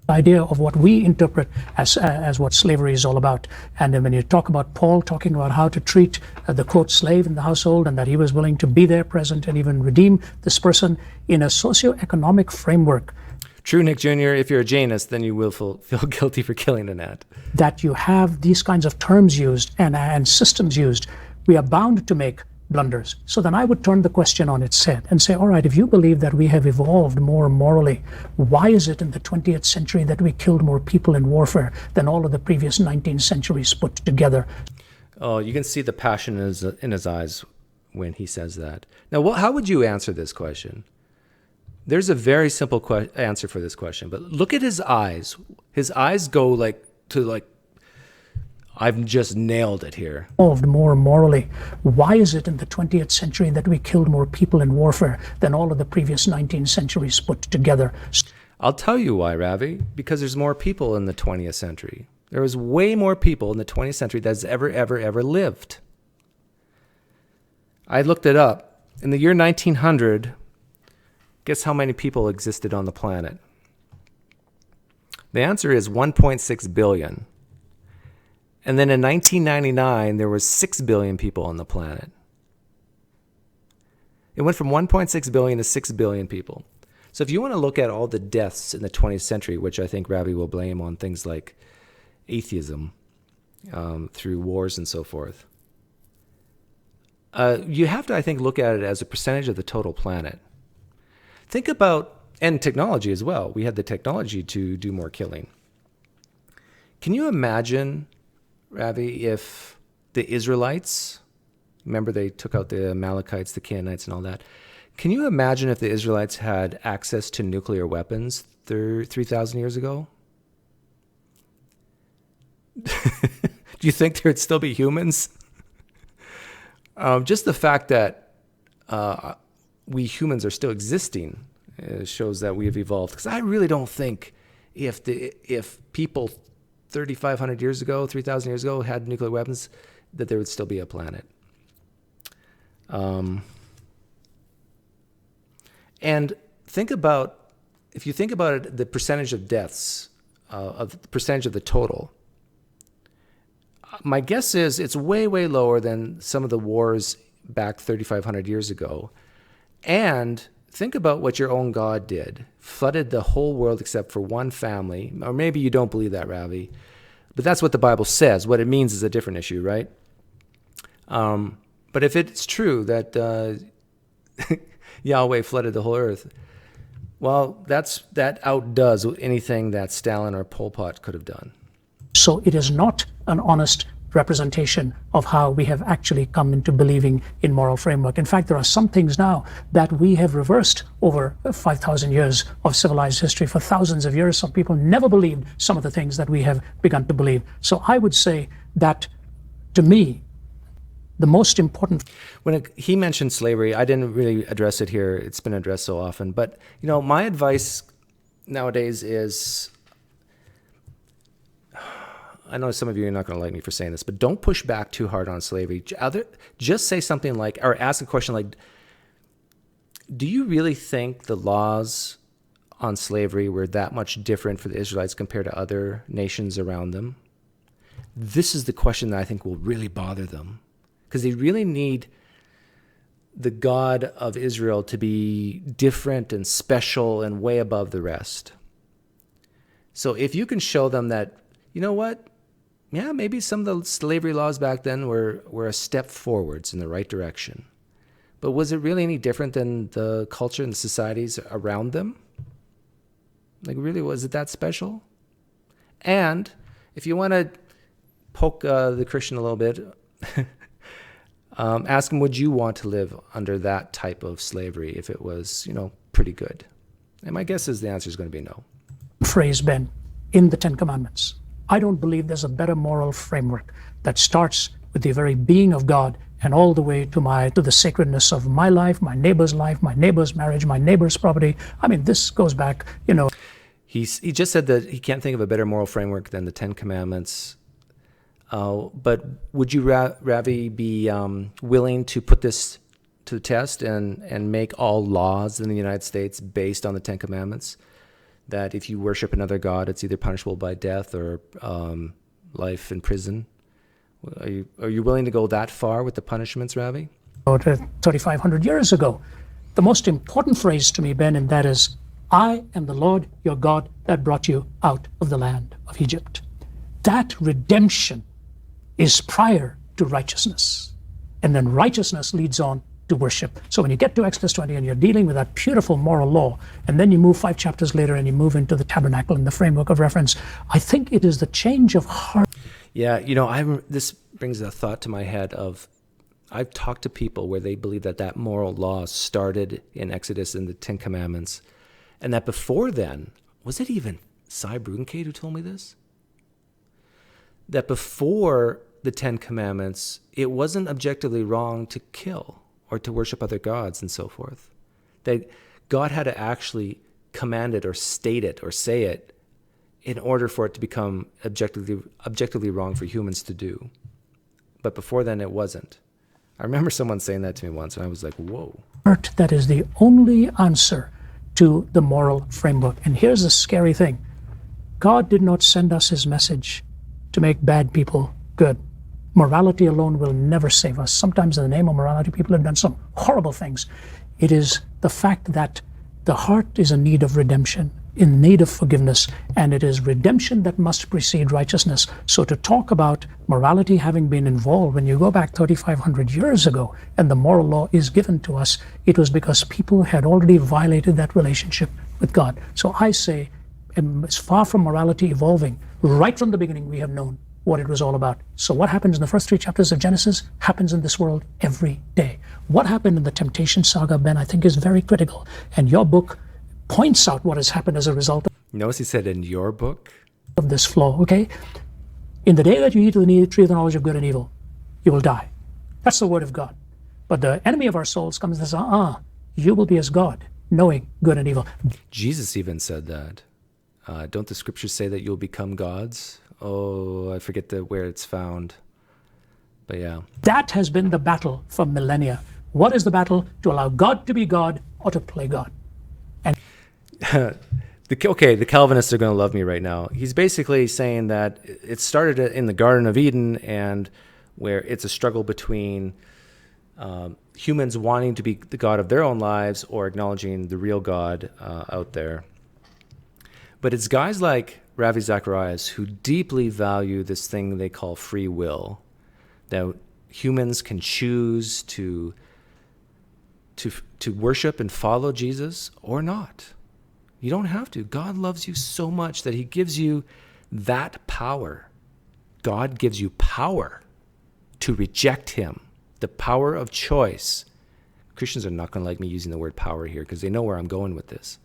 Idea of what we interpret as what slavery is all about. And then when you talk about Paul talking about how to treat the quote slave in the household, and that he was willing to be there present and even redeem this person in a socioeconomic framework. True, Nick Jr., if you're a Janus, then you will feel guilty for killing an ant. That you have these kinds of terms used and systems used, we are bound to make blunders. So then I would turn the question on its head and say, all right, if you believe that we have evolved more morally, why is it in the 20th century that we killed more people in warfare than all of the previous 19 centuries put together? Oh, you can see the passion in his eyes when he says that. Now, how would you answer this question? There's a very simple answer for this question, but look at his eyes. His eyes go to I've just nailed it here. Evolved more morally. Why is it in the 20th century that we killed more people in warfare than all of the previous 19 centuries put together? I'll tell you why, Ravi. Because there's more people in the 20th century. There was way more people in the 20th century that's ever lived. I looked it up. In the year 1900, guess how many people existed on the planet? The answer is 1.6 billion. And then in 1999, there was 6 billion people on the planet. It went from 1.6 billion to 6 billion people. So if you want to look at all the deaths in the 20th century, which I think Ravi will blame on things like atheism, through wars and so forth, you have to, I think, look at it as a percentage of the total planet. Think about, and technology as well. We had the technology to do more killing. Can you imagine, Ravi, if the Israelites, remember they took out the Amalekites, the Canaanites and all that. Can you imagine if the Israelites had access to nuclear weapons 3,000 years ago? Do you think there'd still be humans? Just the fact that we humans are still existing shows that we have evolved. Because I really don't think if people 3,500 years ago, 3,000 years ago had nuclear weapons, that there would still be a planet. And if you think about it, the percentage of deaths, of the percentage of the total, my guess is it's way, way lower than some of the wars back 3,500 years ago. And think about what your own God did. Flooded the whole world except for one family. Or maybe you don't believe that, Ravi. But that's what the Bible says. What it means is a different issue, right? But if it's true that Yahweh flooded the whole earth, well, that outdoes anything that Stalin or Pol Pot could have done. So it is not an honest representation of how we have actually come into believing in moral framework. In fact, there are some things now that we have reversed over 5,000 years of civilized history. For thousands of years, some people never believed some of the things that we have begun to believe. So I would say that, to me, the most important... When he mentioned slavery, I didn't really address it here. It's been addressed so often. But, my advice nowadays is... I know some of you are not going to like me for saying this, but don't push back too hard on slavery. Just say something like, or ask a question like, do you really think the laws on slavery were that much different for the Israelites compared to other nations around them? This is the question that I think will really bother them, because they really need the God of Israel to be different and special and way above the rest. So if you can show them that, you know what? Yeah, maybe some of the slavery laws back then were a step forwards in the right direction. But was it really any different than the culture and the societies around them? Like, really, was it that special? And if you want to poke the Christian a little bit, ask him, would you want to live under that type of slavery if it was, pretty good? And my guess is the answer is going to be no. Phrase, Ben, in the Ten Commandments. I don't believe there's a better moral framework that starts with the very being of God and all the way to the sacredness of my life, my neighbor's marriage, my neighbor's property. I mean, this goes back, He just said that he can't think of a better moral framework than the Ten Commandments. But would you, Ravi, be willing to put this to the test and make all laws in the United States based on the Ten Commandments? That if you worship another god, it's either punishable by death or life in prison. Are you willing to go that far with the punishments, Ravi? 3,500 years ago. The most important phrase to me, Ben, and that is, I am the Lord your God that brought you out of the land of Egypt. That redemption is prior to righteousness. And then righteousness leads on to worship. So when you get to Exodus 20 and you're dealing with that beautiful moral law, and then you move 5 chapters later and you move into the tabernacle and the framework of reference, I think it is the change of heart. Yeah, this brings a thought to my head of, I've talked to people where they believe that moral law started in Exodus and the Ten Commandments, and that before then, was it even Cy Brugenkate who told me this? That before the Ten Commandments, it wasn't objectively wrong to kill or to worship other gods and so forth. That God had to actually command it or state it or say it in order for it to become objectively wrong for humans to do. But before then, it wasn't. I remember someone saying that to me once, and I was like, whoa. That is the only answer to the moral framework. And here's the scary thing. God did not send us his message to make bad people good. Morality alone will never save us. Sometimes in the name of morality, people have done some horrible things. It is the fact that the heart is in need of redemption, in need of forgiveness, and it is redemption that must precede righteousness. So to talk about morality having been involved, when you go back 3,500 years ago and the moral law is given to us, it was because people had already violated that relationship with God. So I say, as far from morality evolving, right from the beginning we have known what it was all about. So what happens in the first 3 chapters of Genesis happens in this world every day. What happened in the temptation saga, Ben, I think is very critical. And your book points out what has happened as a result Notice he said in your book? Of this flow, okay? In the day that you eat of the tree of the knowledge of good and evil, you will die. That's the word of God. But the enemy of our souls comes and says, you will be as God, knowing good and evil. Jesus even said that. Don't the scriptures say that you'll become gods? Oh, I forget where it's found. But yeah. That has been the battle for millennia. What is the battle? To allow God to be God or to play God? And the Calvinists are going to love me right now. He's basically saying that it started in the Garden of Eden, and where it's a struggle between humans wanting to be the God of their own lives or acknowledging the real God out there. But it's guys like Ravi Zacharias who deeply value this thing they call free will, that humans can choose to worship and follow Jesus or not. You don't have to. God loves you so much that he gives you that power. God gives you power to reject him, the power of choice. Christians are not going to like me using the word power here because they know where I'm going with this.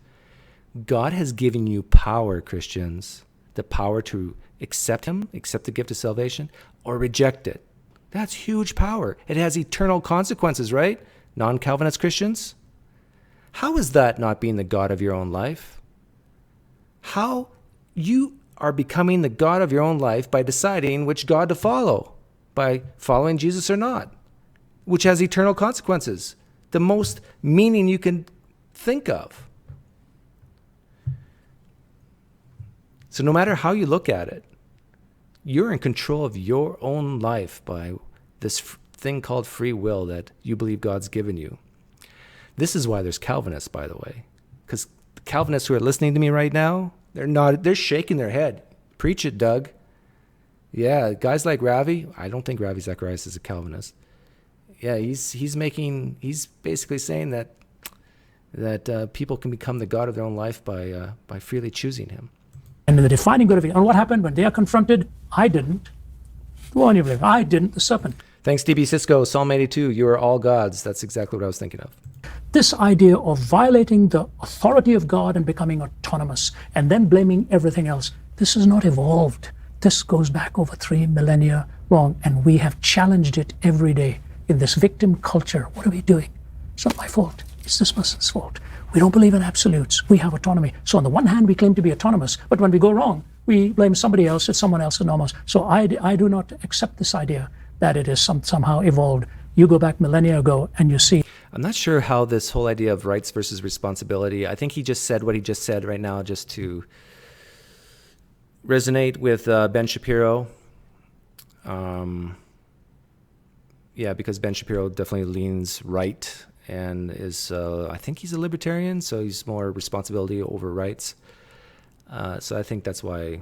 God has given you power, Christians, the power to accept him, accept the gift of salvation, or reject it. That's huge power. It has eternal consequences, right? Non-Calvinist Christians? How is that not being the God of your own life? How you are becoming the God of your own life by deciding which God to follow, by following Jesus or not, which has eternal consequences, the most meaning you can think of. So no matter how you look at it, you're in control of your own life by this thing called free will that you believe God's given you. This is why there's Calvinists, by the way, because the Calvinists who are listening to me right now, they're shaking their head. Preach it, Doug. Yeah, guys like Ravi, I don't think Ravi Zacharias is a Calvinist. Yeah, he's basically saying that people can become the God of their own life by freely choosing him. And the defining good of it. And what happened when they are confronted? I didn't. Who on you believe? I didn't, the serpent. Thanks, DB Cisco. Psalm 82, you are all gods. That's exactly what I was thinking of. This idea of violating the authority of God and becoming autonomous and then blaming everything else, this is not evolved. This goes back over 3 millennia long, and we have challenged it every day in this victim culture. What are we doing? It's not my fault. It's this person's fault. We don't believe in absolutes. We have autonomy. So on the one hand, we claim to be autonomous, but when we go wrong, we blame somebody else. It's someone else's autonomous. So I do not accept this idea that it is somehow evolved. You go back millennia ago and you see. I'm not sure how this whole idea of rights versus responsibility, I think he just said what he just said right now just to resonate with Ben Shapiro. Because Ben Shapiro definitely leans right and is, I think he's a libertarian, so he's more responsibility over rights. So I think that's why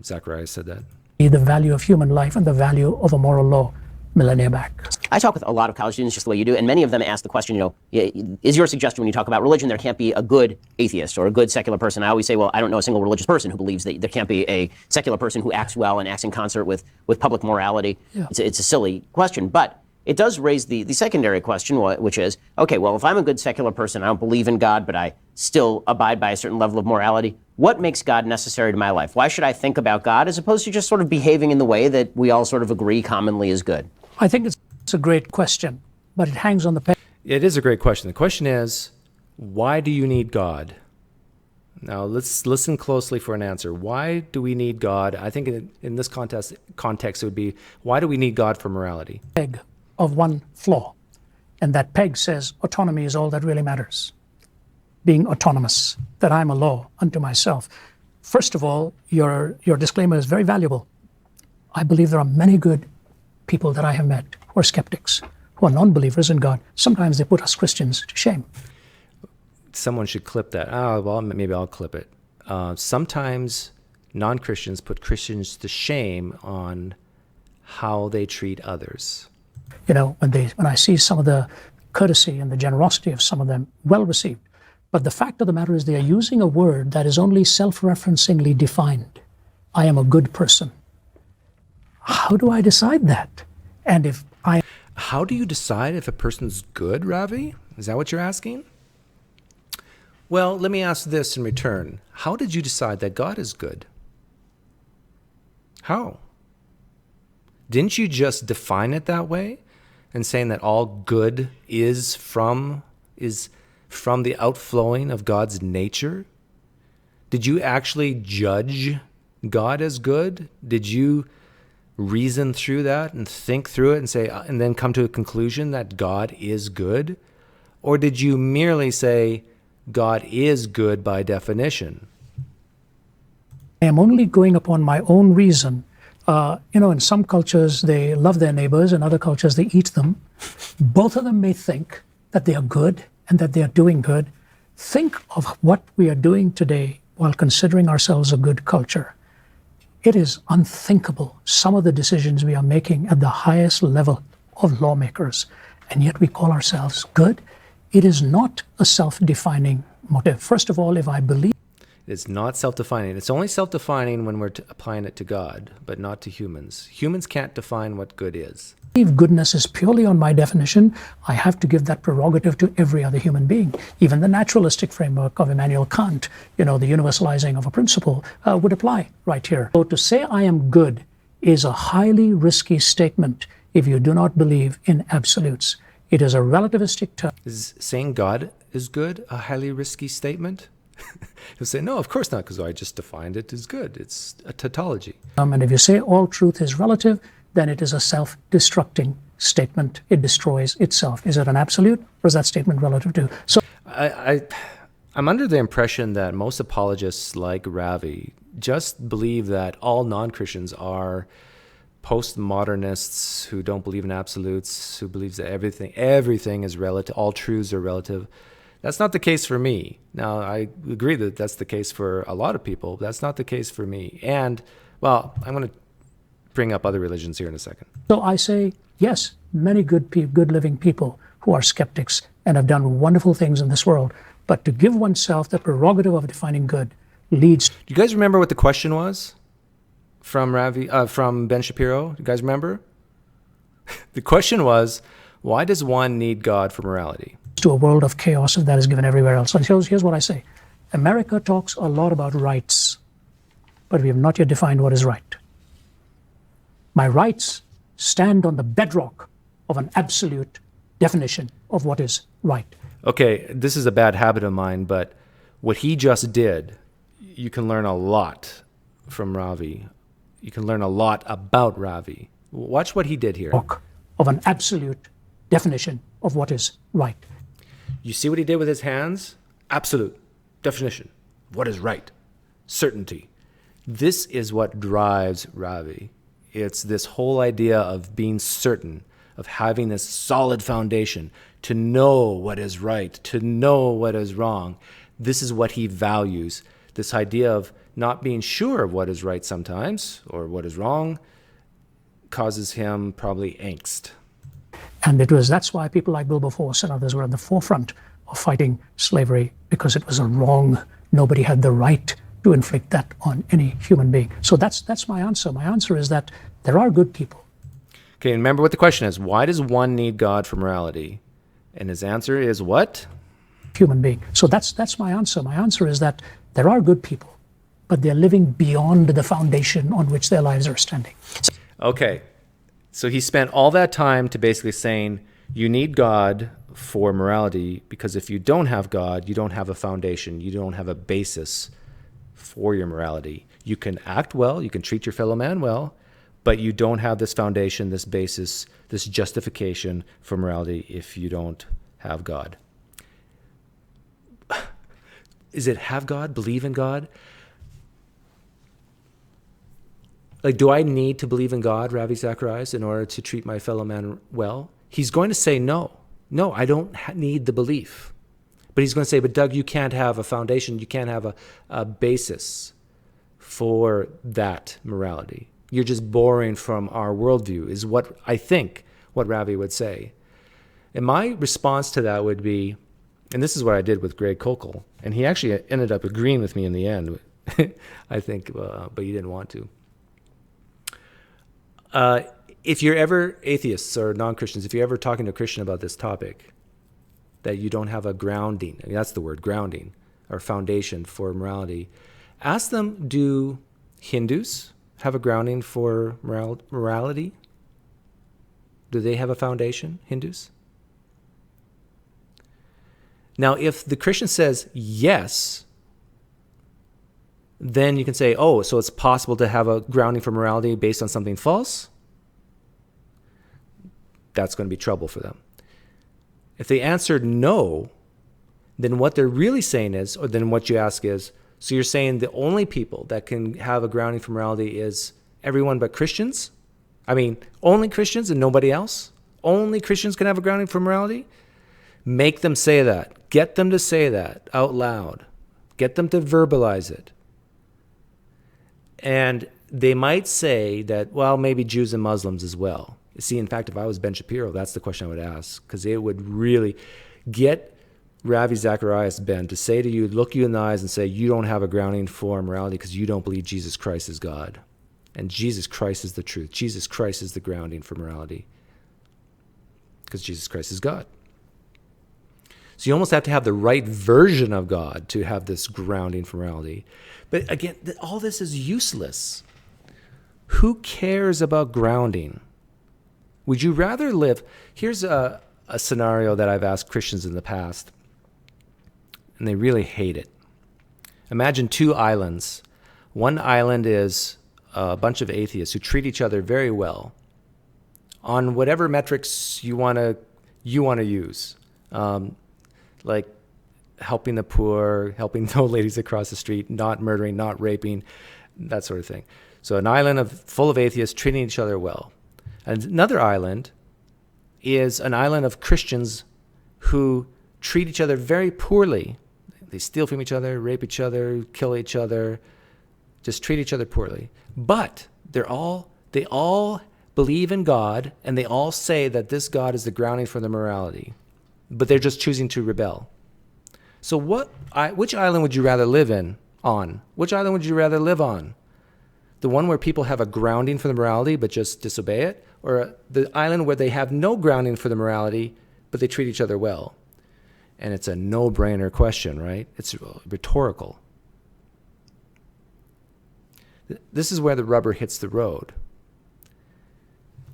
Zacharias said that. The value of human life and the value of a moral law millennia back. I talk with a lot of college students just the way you do, and many of them ask the question, is your suggestion when you talk about religion, there can't be a good atheist or a good secular person? I always say, well, I don't know a single religious person who believes that there can't be a secular person who acts well and acts in concert with public morality. Yeah. It's a silly question, but it does raise the secondary question, which is, okay, well, if I'm a good secular person, I don't believe in God, but I still abide by a certain level of morality, what makes God necessary to my life? Why should I think about God as opposed to just sort of behaving in the way that we all sort of agree commonly is good? I think it's a great question, but it hangs on the peg. It is a great question. The question is, why do you need God? Now, let's listen closely for an answer. Why do we need God? I think in this context, it would be, why do we need God for morality? Peg of one flaw, and that peg says autonomy is all that really matters. Being autonomous, that I'm a law unto myself. First of all, your disclaimer is very valuable. I believe there are many good people that I have met who are skeptics, who are non-believers in God. Sometimes they put us Christians to shame. Someone should clip that. Well, maybe I'll clip it. Sometimes non-Christians put Christians to shame on how they treat others. When I see some of the courtesy and the generosity of some of them, well received. But the fact of the matter is they are using a word that is only self-referencingly defined. I am a good person. How do I decide that? And if I... How do you decide if a person's good, Ravi? Is that what you're asking? Well, let me ask this in return. How did you decide that God is good? How? Didn't you just define it that way and saying that all good is from the outflowing of God's nature? Did you actually judge God as good? Did you reason through that and think through it and say, and then come to a conclusion that God is good? Or did you merely say God is good by definition? I am only going upon my own reason. In some cultures, they love their neighbors. In other cultures, they eat them. Both of them may think that they are good and that they are doing good. Think of what we are doing today while considering ourselves a good culture. It is unthinkable, some of the decisions we are making at the highest level of lawmakers, and yet we call ourselves good. It is not a self-defining motive. First of all, if I believe It's not self-defining. It's only self-defining when we're applying it to God, but not to humans. Humans can't define what good is. goodness is purely on my definition, I have to give that prerogative to every other human being. Even the naturalistic framework of Immanuel Kant, the universalizing of a principle, would apply right here. So to say I am good is a highly risky statement if you do not believe in absolutes. It is a relativistic term. Is saying God is good a highly risky statement? He'll say, no, of course not, because I just defined it as good. It's a tautology. And if you say all truth is relative, then it is a self-destructing statement. It destroys itself. Is it an absolute, or is that statement relative to? So I'm under the impression that most apologists like Ravi just believe that all non-Christians are postmodernists who don't believe in absolutes, who believes that everything is relative, all truths are relative. That's not the case for me. Now, I agree that that's the case for a lot of people, but that's not the case for me. And, well, I'm going to bring up other religions here in a second. So I say, yes, many good living people who are skeptics and have done wonderful things in this world, but to give oneself the prerogative of defining good leads. Do you guys remember what the question was from Ben Shapiro? Do you guys remember? The question was, why does one need God for morality? To a world of chaos that is given everywhere else. And here's what I say. America talks a lot about rights, but we have not yet defined what is right. My rights stand on the bedrock of an absolute definition of what is right. Okay, this is a bad habit of mine, but what he just did, you can learn a lot from Ravi. You can learn a lot about Ravi. Watch what he did here. Of an absolute definition of what is right. You see what he did with his hands? Absolute definition. What is right? Certainty. This is what drives Ravi. It's this whole idea of being certain, of having this solid foundation, to know what is right, to know what is wrong. This is what he values. This idea of not being sure of what is right sometimes, or what is wrong, causes him probably angst. And that's why people like Wilberforce and others were at the forefront of fighting slavery, because it was a wrong. Nobody had the right to inflict that on any human being. So that's my answer. My answer is that there are good people. Okay, remember what the question is. Why does one need God for morality? And his answer is what? Human being. So that's my answer. My answer is that there are good people, but they're living beyond the foundation on which their lives are standing. Okay. So he spent all that time to basically saying, you need God for morality, because if you don't have God, you don't have a foundation, you don't have a basis for your morality. You can act well, you can treat your fellow man well, but you don't have this foundation, this basis, this justification for morality if you don't have God. Is it have God, believe in God? Like, do I need to believe in God, Ravi Zacharias, in order to treat my fellow man well? He's going to say no. No, I don't need the belief. But he's going to say, but Doug, you can't have a foundation. You can't have a basis for that morality. You're just borrowing from our worldview, is what I think what Ravi would say. And my response to that would be, and this is what I did with Greg Kokel, and he actually ended up agreeing with me in the end, I think, but he didn't want to. If you're ever atheists or non-Christians, if you're ever talking to a Christian about this topic, that you don't have a grounding, I mean, that's the word, grounding, or foundation for morality, ask them, do Hindus have a grounding for morality? Do they have a foundation, Hindus? Now, if the Christian says yes, then you can say, oh, so it's possible to have a grounding for morality based on something false? That's going to be trouble for them. If they answered no, then what they're really saying is, or then what you ask is, so you're saying the only people that can have a grounding for morality is everyone but Christians? I mean, only Christians and nobody else? Only Christians can have a grounding for morality? Make them say that. Get them to say that out loud. Get them to verbalize it. And they might say that, well, maybe Jews and Muslims as well. See, in fact, if I was Ben Shapiro, that's the question I would ask, because it would really get Ravi Zacharias, Ben, to say to you, look you in the eyes and say, you don't have a grounding for morality because you don't believe Jesus Christ is God. And Jesus Christ is the truth. Jesus Christ is the grounding for morality because Jesus Christ is God. So you almost have to have the right version of God to have this grounding for morality. But again, all this is useless. Who cares about grounding? Would you rather live... Here's a scenario that I've asked Christians in the past, and they really hate it. Imagine two islands. One island is a bunch of atheists who treat each other very well on whatever metrics you want to use, like helping the poor, helping the old ladies across the street, not murdering, not raping, that sort of thing. So an island full of atheists treating each other well. And another island is an island of Christians who treat each other very poorly. They steal from each other, rape each other, kill each other, just treat each other poorly. But they all believe in God, and they all say that this God is the grounding for their morality. But they're just choosing to rebel. So which island would you rather live on? Which island would you rather live on? The one where people have a grounding for the morality but just disobey it? Or the island where they have no grounding for the morality but they treat each other well? And it's a no-brainer question, right? It's rhetorical. This is where the rubber hits the road.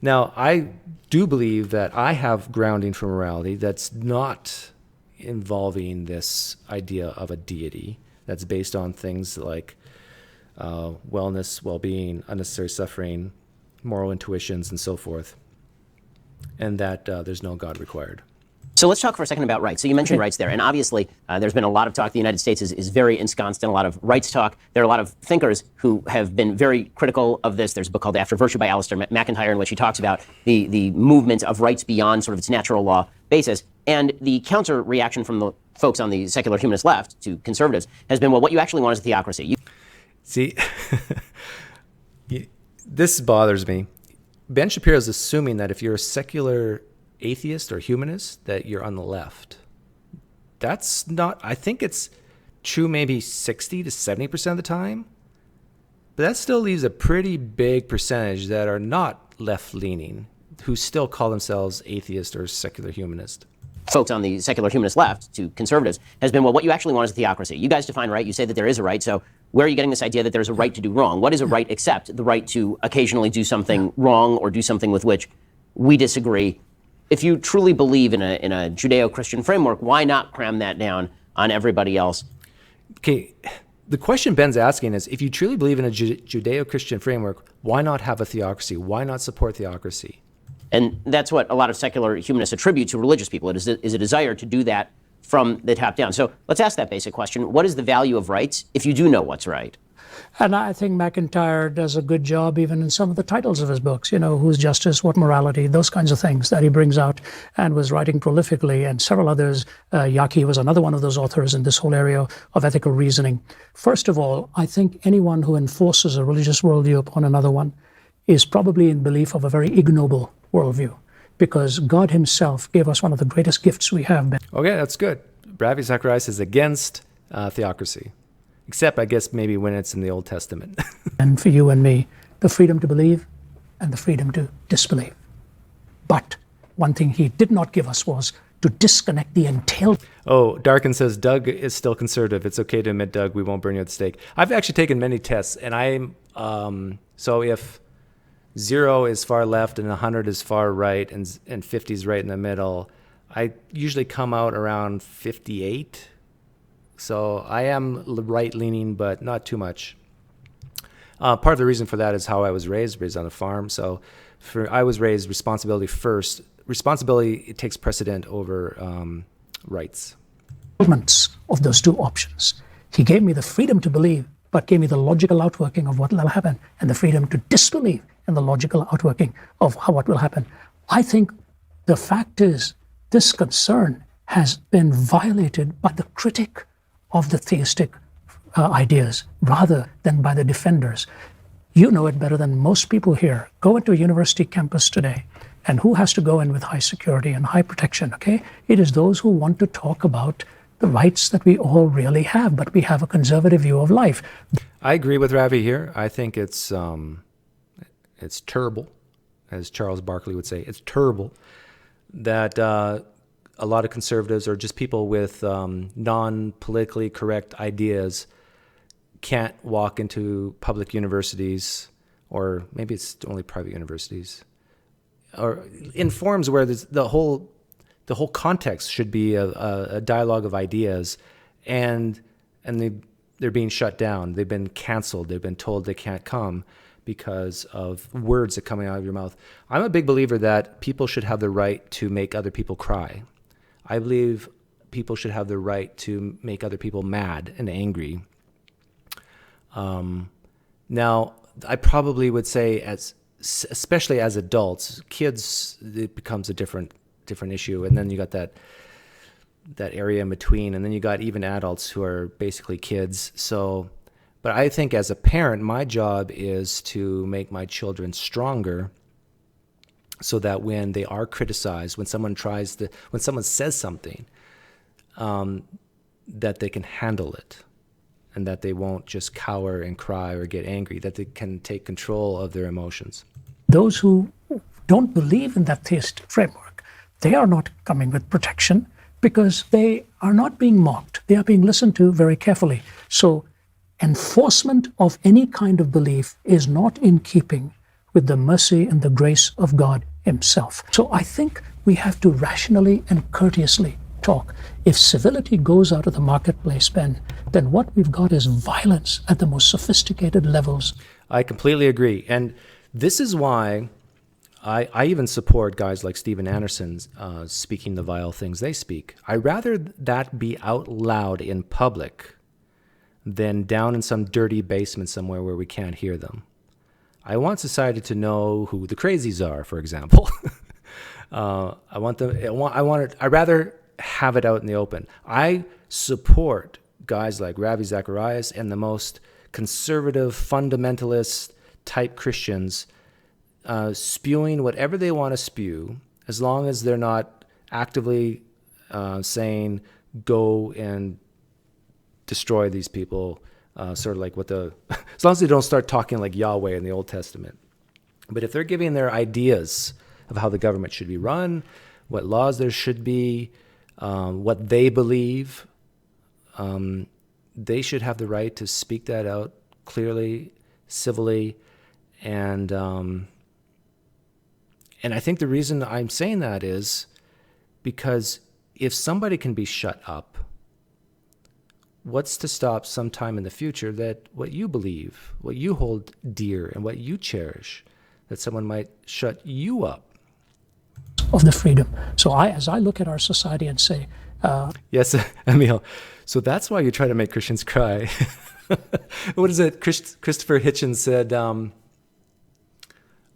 Now, I do believe that I have grounding for morality that's not involving this idea of a deity, that's based on things like wellness, well-being, unnecessary suffering, moral intuitions, and so forth, and that there's no God required. So let's talk for a second about rights. So you mentioned rights there, and obviously there's been a lot of talk. The United States is very ensconced in a lot of rights talk. There are a lot of thinkers who have been very critical of this. There's a book called After Virtue by Alistair McIntyre in which he talks about the movement of rights beyond sort of its natural law basis. And the counter reaction from the folks on the secular humanist left to conservatives has been, well, what you actually want is a theocracy. See, this bothers me. Ben Shapiro is assuming that if you're a secular atheist or humanist, that you're on the left. That's not, I think it's true maybe 60 to 70% of the time, but that still leaves a pretty big percentage that are not left-leaning, who still call themselves atheist or secular humanist. Folks on the secular humanist left to conservatives has been, well, what you actually want is a theocracy. You guys define right. You say that there is a right. So where are you getting this idea that there's a right to do wrong? What is a right except the right to occasionally do something wrong or do something with which we disagree? If you truly believe in a Judeo-Christian framework, why not cram that down on everybody else? Okay, the question Ben's asking is, if you truly believe in a Judeo-Christian framework, why not have a theocracy? Why not support theocracy? And that's what a lot of secular humanists attribute to religious people. It is a desire to do that from the top down. So let's ask that basic question. What is the value of rights if you do know what's right? And I think McIntyre does a good job even in some of the titles of his books, you know, Who's Justice, What Morality, those kinds of things that he brings out and was writing prolifically, and several others. Yaki was another one of those authors in this whole area of ethical reasoning. First of all, I think anyone who enforces a religious worldview upon another one is probably in belief of a very ignoble worldview, because God himself gave us one of the greatest gifts we have. Okay, that's good. Ravi Zacharias is against theocracy. Except, I guess, maybe when it's in the Old Testament. And for you and me, the freedom to believe and the freedom to disbelieve. But one thing he did not give us was to disconnect the entail. Oh, Darkin says, Doug is still conservative. It's okay to admit, Doug, we won't burn you at the stake. I've actually taken many tests, and so if 0 is far left and 100 is far right and 50 is right in the middle, I usually come out around 58. So I am right-leaning, but not too much. Part of the reason for that is how I was raised on a farm. So I was raised responsibility first. Responsibility, it takes precedent over rights. Of those two options. He gave me the freedom to believe, but gave me the logical outworking of what will happen, and the freedom to disbelieve and the logical outworking of what will happen. I think the fact is, this concern has been violated by the critic of the theistic ideas rather than by the defenders. You know it better than most people here. Go into a university campus today, and who has to go in with high security and high protection, okay? It is those who want to talk about the rights that we all really have, but we have a conservative view of life. I agree with Ravi here. I think it's terrible, as Charles Barkley would say. It's terrible that a lot of conservatives or just people with non-politically correct ideas can't walk into public universities, or maybe it's only private universities, or in forums where the whole context should be a dialogue of ideas, and they're being shut down. They've been canceled. They've been told they can't come because of words that are coming out of your mouth. I'm a big believer that people should have the right to make other people cry. I believe people should have the right to make other people mad and angry. Now, I probably would say, especially as adults, kids, it becomes a different issue, and then you got that area in between, and then you got even adults who are basically kids. So, but I think as a parent, my job is to make my children stronger, so that when they are criticized, when someone says something, that they can handle it, and that they won't just cower and cry or get angry, that they can take control of their emotions. Those who don't believe in that theistic framework, they are not coming with protection because they are not being mocked. They are being listened to very carefully. So enforcement of any kind of belief is not in keeping with the mercy and the grace of God himself. So I think we have to rationally and courteously talk. If civility goes out of the marketplace, Ben, then what we've got is violence at the most sophisticated levels. I completely agree. And this is why I even support guys like Steven Anderson speaking the vile things they speak. I'd rather that be out loud in public than down in some dirty basement somewhere where we can't hear them. I want society to know who the crazies are, for example. I'd rather have it out in the open. I support guys like Ravi Zacharias and the most conservative, fundamentalist type Christians spewing whatever they want to spew, as long as they're not actively saying, go and destroy these people, sort of like as long as they don't start talking like Yahweh in the Old Testament. But if they're giving their ideas of how the government should be run, what laws there should be, what they believe, they should have the right to speak that out clearly, civilly, and I think the reason I'm saying that is because if somebody can be shut up, what's to stop sometime in the future that what you believe, what you hold dear, and what you cherish, that someone might shut you up? Of the freedom. So as I look at our society and say... Yes, Emil. So that's why you try to make Christians cry. What is it? Christopher Hitchens said...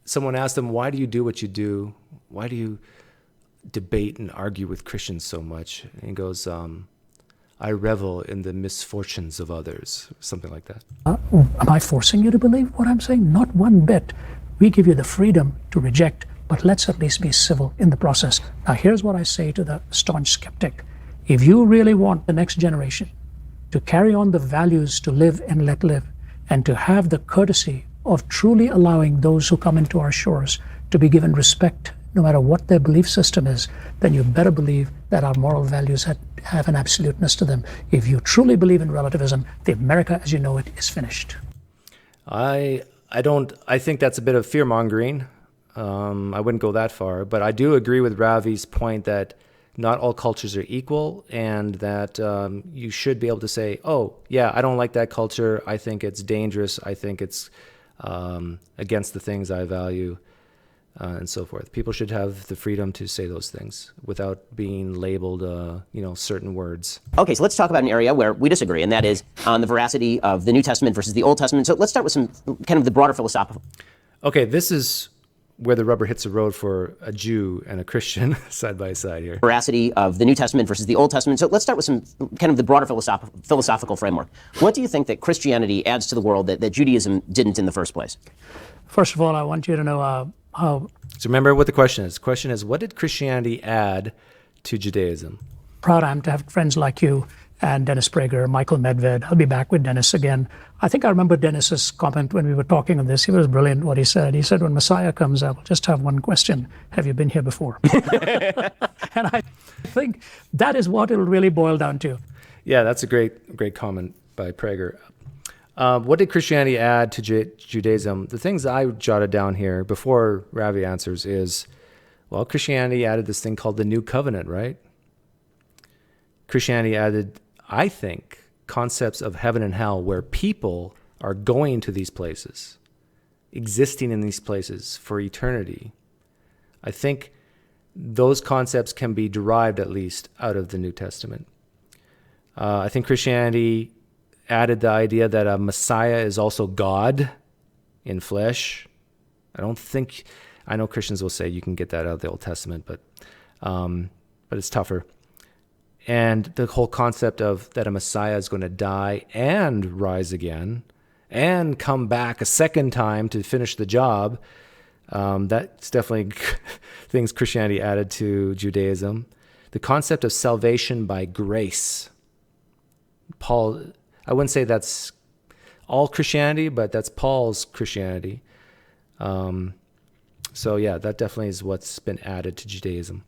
someone asked him, why do you do what you do? Why do you debate and argue with Christians so much? And he goes, I revel in the misfortunes of others, something like that. Am I forcing you to believe what I'm saying? Not one bit. We give you the freedom to reject, but let's at least be civil in the process. Now, here's what I say to the staunch skeptic. If you really want the next generation to carry on the values to live and let live, and to have the courtesy of truly allowing those who come into our shores to be given respect, no matter what their belief system is, then you better believe that our moral values have an absoluteness to them. If you truly believe in relativism, the America as you know it is finished. I think that's a bit of fear-mongering. I wouldn't go that far, but I do agree with Ravi's point that not all cultures are equal, and that you should be able to say, oh, yeah, I don't like that culture. I think it's dangerous. I think it's against the things I value, and so forth. People should have the freedom to say those things without being labeled, certain words. Okay, so let's talk about an area where we disagree, and that is on the veracity of the New Testament versus the Old Testament. So let's start with some kind of the broader philosophical. Okay, this is where the rubber hits the road for a Jew and a Christian side by side here. Veracity of the New Testament versus the Old Testament. So let's start with some kind of the broader philosophical framework. What do you think that Christianity adds to the world that Judaism didn't in the first place? First of all, I want you to know how So remember what the question is. The question is, what did Christianity add to Judaism? proud I am to have friends like you and Dennis Prager, Michael Medved. I'll be back with Dennis again. I think I remember Dennis's comment when we were talking on this. He was brilliant what he said. He said, when Messiah comes, I will just have one question. Have you been here before? And I think that is what it'll really boil down to. Yeah, that's a great comment by Prager. What did Christianity add to Judaism? The things I jotted down here before Ravi answers is, well, Christianity added this thing called the New Covenant, right? Christianity added, I think, concepts of heaven and hell where people are going to these places, existing in these places for eternity. I think those concepts can be derived, at least, out of the New Testament. I think Christianity added the idea that a Messiah is also God in flesh. I know Christians will say you can get that out of the Old Testament, but it's tougher. And the whole concept of that a Messiah is going to die and rise again and come back a second time to finish the job, that's definitely things Christianity added to Judaism. The concept of salvation by grace. Paul, I wouldn't say that's all Christianity, but that's Paul's Christianity. So yeah, that definitely is what's been added to Judaism.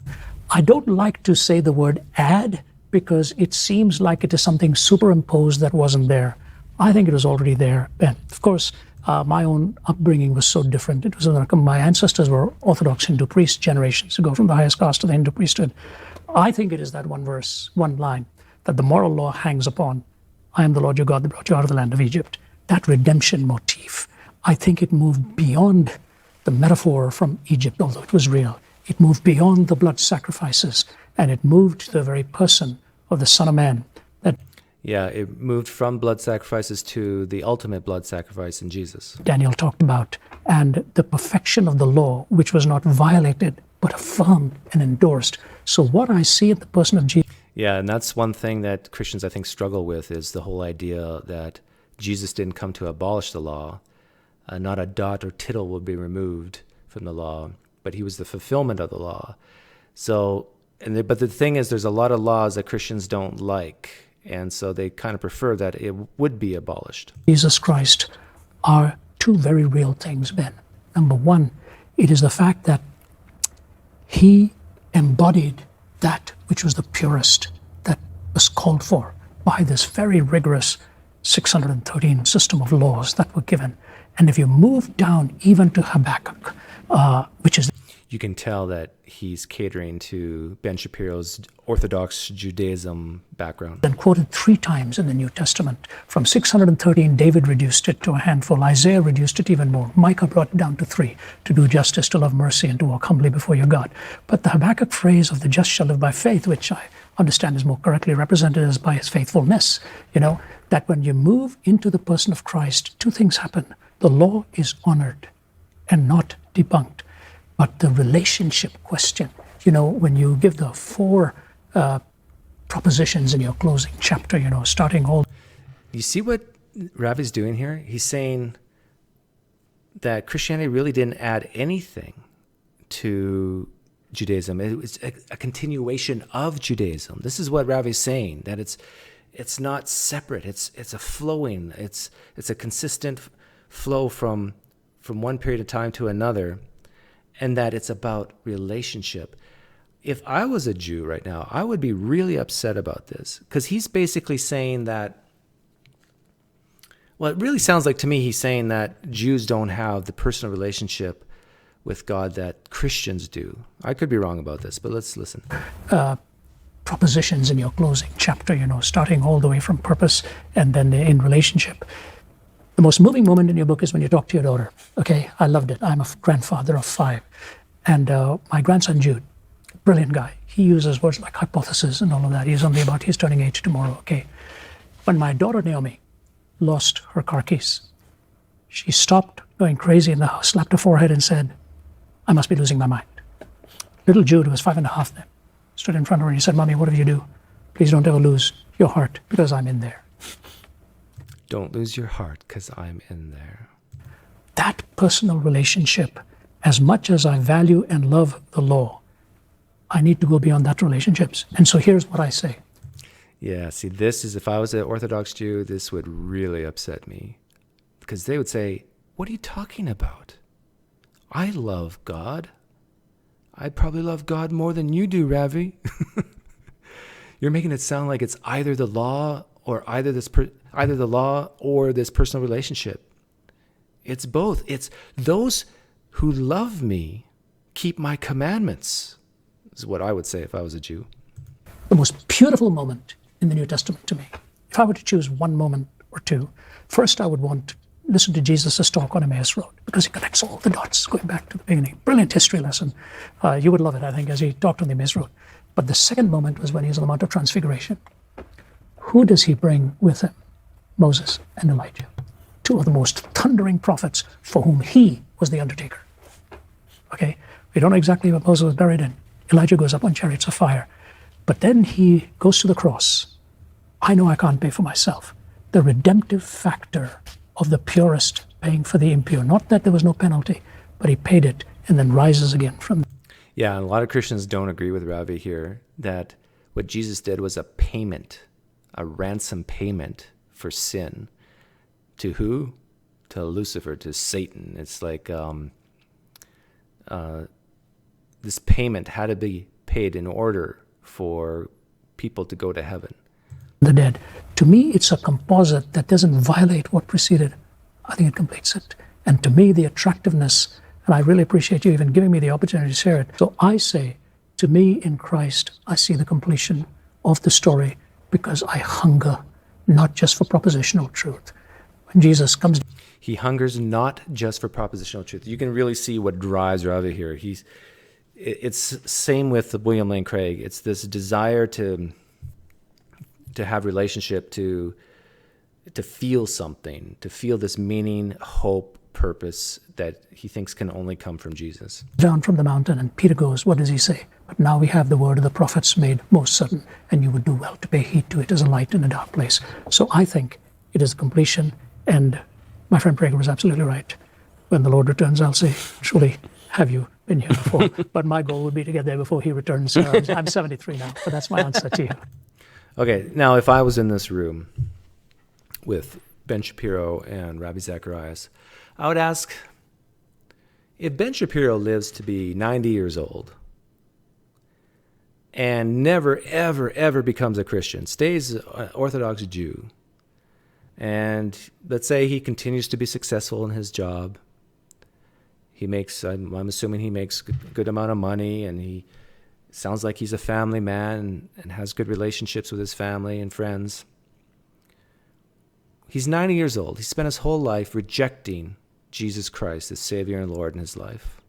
I don't like to say the word add because it seems like it is something superimposed that wasn't there. I think it was already there. And of course, my own upbringing was so different. It was my ancestors were Orthodox Hindu priests generations ago, from the highest caste to the Hindu priesthood. I think it is that one verse, one line, that the moral law hangs upon. I am the Lord your God that brought you out of the land of Egypt. That redemption motif, I think it moved beyond the metaphor from Egypt, although it was real. It moved beyond the blood sacrifices, and it moved to the very person of the Son of Man. Yeah, it moved from blood sacrifices to the ultimate blood sacrifice in Jesus. Daniel talked about, and the perfection of the law, which was not violated, but affirmed and endorsed. So what I see in the person of Jesus. Yeah, and that's one thing that Christians, I think, struggle with, is the whole idea that Jesus didn't come to abolish the law. Not a dot or tittle will be removed from the law, but he was the fulfillment of the law. So, but the thing is, there's a lot of laws that Christians don't like, and so they kind of prefer that it would be abolished. Jesus Christ are two very real things, Ben. Number one, it is the fact that he embodied that which was the purest that was called for by this very rigorous 613 system of laws that were given. And if you move down even to Habakkuk, which is... You can tell that he's catering to Ben Shapiro's Orthodox Judaism background. And quoted 3 times in the New Testament. From 613, David reduced it to a handful. Isaiah reduced it even more. Micah brought it down to 3, to do justice, to love mercy, and to walk humbly before your God. But the Habakkuk phrase of the just shall live by faith, which I understand is more correctly represented as by his faithfulness, that when you move into the person of Christ, 2 things happen. The law is honored and not debunked. But the relationship question, when you give the 4 propositions in your closing chapter, starting all... You see what Ravi's doing here? He's saying that Christianity really didn't add anything to Judaism. It was a continuation of Judaism. This is what Ravi's saying, that it's not separate. It's a flowing. It's a consistent flow from one period of time to another, and that it's about relationship. If I was a Jew right now, I would be really upset about this, because he's basically saying that, well, it really sounds like to me he's saying that Jews don't have the personal relationship with God that Christians do. I could be wrong about this, but let's listen. propositions in your closing chapter, starting all the way from purpose and then in relationship. The most moving moment in your book is when you talk to your daughter. Okay, I loved it. I'm a grandfather of 5. And my grandson, Jude, brilliant guy. He uses words like hypothesis and all of that. He's turning 8 tomorrow, okay? When my daughter, Naomi, lost her car keys, she stopped going crazy in the house, slapped her forehead and said, I must be losing my mind. Little Jude, who was 5.5 then, stood in front of her and he said, Mommy, whatever you do, please don't ever lose your heart because I'm in there. Don't lose your heart because I'm in there. That personal relationship, as much as I value and love the law, I need to go beyond that relationships. And so here's what I say. Yeah, see, this is, if I was an Orthodox Jew, this would really upset me. Because they would say, what are you talking about? I love God. I probably love God more than you do, Ravi. You're making it sound like it's either the law or either the law or this personal relationship. It's both. It's those who love me keep my commandments, is what I would say if I was a Jew. The most beautiful moment in the New Testament to me, if I were to choose one moment or two, first I would want to listen to Jesus' talk on Emmaus Road, because he connects all the dots going back to the beginning. Brilliant history lesson. You would love it, I think, as he talked on the Emmaus Road. But the second moment was when he was on the Mount of Transfiguration. Who does he bring with him? Moses and Elijah, 2 of the most thundering prophets for whom he was the undertaker. Okay, we don't know exactly what Moses was buried in. Elijah goes up on chariots of fire. But then he goes to the cross. I know I can't pay for myself. The redemptive factor of the purest paying for the impure. Not that there was no penalty, but he paid it and then rises again from. Yeah, and a lot of Christians don't agree with Ravi here that what Jesus did was a payment, a ransom payment for sin. To who? To Lucifer, to Satan. It's like this payment had to be paid in order for people to go to heaven. The dead. To me, it's a composite that doesn't violate what preceded. I think it completes it. And to me, the attractiveness, and I really appreciate you even giving me the opportunity to share it. So I say, to me in Christ, I see the completion of the story because I hunger not just for propositional truth. When Jesus comes, he hungers not just for propositional truth. You can really see what drives Ravi here. It's same with William Lane Craig. It's this desire to have relationship, to feel something, to feel this meaning, hope, purpose that he thinks can only come from Jesus. Down from the mountain, and Peter goes, what does he say? But now we have the word of the prophets made most certain, and you would do well to pay heed to it as a light in a dark place. So I think it is completion, and my friend Prager was absolutely right. When the Lord returns, I'll say, truly, have you been here before? But my goal would be to get there before he returns. I'm 73 now, but that's my answer to you. Okay, now if I was in this room with Ben Shapiro and Ravi Zacharias, I would ask, if Ben Shapiro lives to be 90 years old and never, ever, ever becomes a Christian, stays an Orthodox Jew, and let's say he continues to be successful in his job, I'm assuming he makes a good amount of money, and he sounds like he's a family man and has good relationships with his family and friends. He's 90 years old. He spent his whole life rejecting Jesus Christ as Savior and Lord in his life.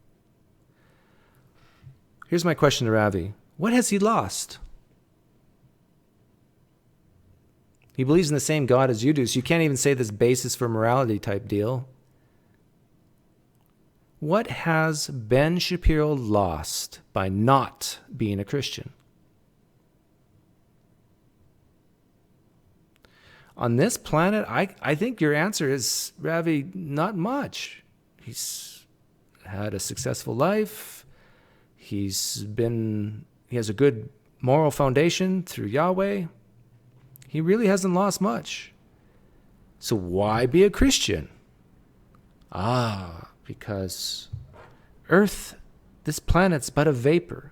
Here's my question to Ravi. What has he lost? He believes in the same God as you do, so you can't even say this basis for morality type deal. What has Ben Shapiro lost by not being a Christian? On this planet, I think your answer is, Ravi, not much. He's had a successful life. He has a good moral foundation through Yahweh. He really hasn't lost much. So why be a Christian? Because Earth, this planet's but a vapor.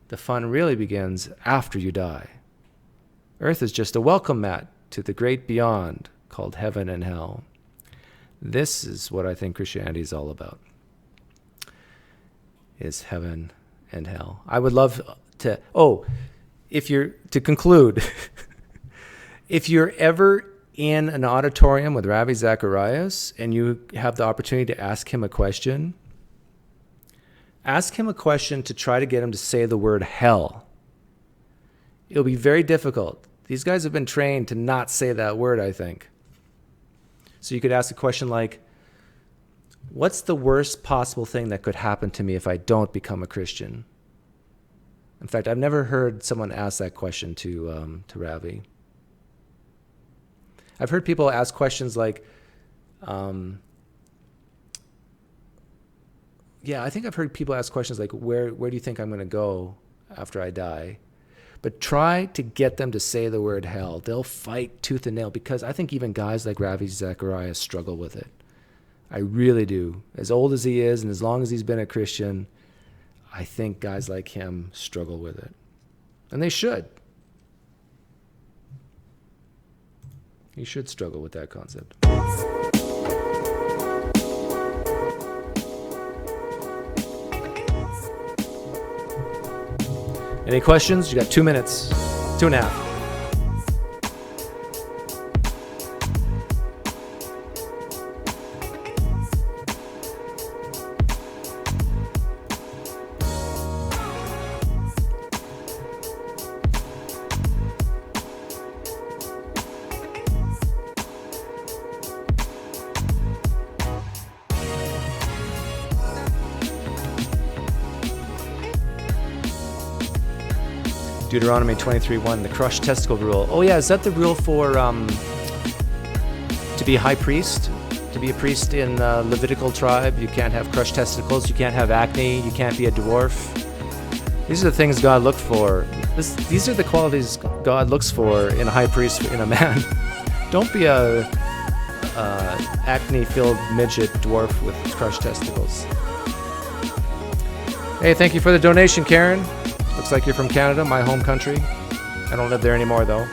The fun really begins after you die. Earth is just a welcome mat to the great beyond called heaven and hell. This is what I think Christianity is all about, is heaven and hell. I would love to, to conclude, if you're ever in an auditorium with Ravi Zacharias and you have the opportunity to ask him a question to try to get him to say the word hell. It'll be very difficult. These guys have been trained to not say that word, I think. So you could ask a question like, what's the worst possible thing that could happen to me if I don't become a Christian? In fact, I've never heard someone ask that question to Ravi. I've heard people ask questions like, I think I've heard people ask questions like, where do you think I'm going to go after I die? But try to get them to say the word hell. They'll fight tooth and nail, because I think even guys like Ravi Zacharias struggle with it. I really do. As old as he is and as long as he's been a Christian, I think guys like him struggle with it. And they should. You should struggle with that concept. Any questions? You got 2 minutes, 2.5. Deuteronomy 23:1, the crushed testicle rule. Oh yeah, is that the rule for to be a high priest? To be a priest in the Levitical tribe, you can't have crushed testicles, you can't have acne, you can't be a dwarf. These are the things God looked for. These are the qualities God looks for in a high priest, in a man. Don't be a acne-filled midget dwarf with crushed testicles. Hey, thank you for the donation, Karen. Looks like you're from Canada, my home country. I don't live there anymore, though.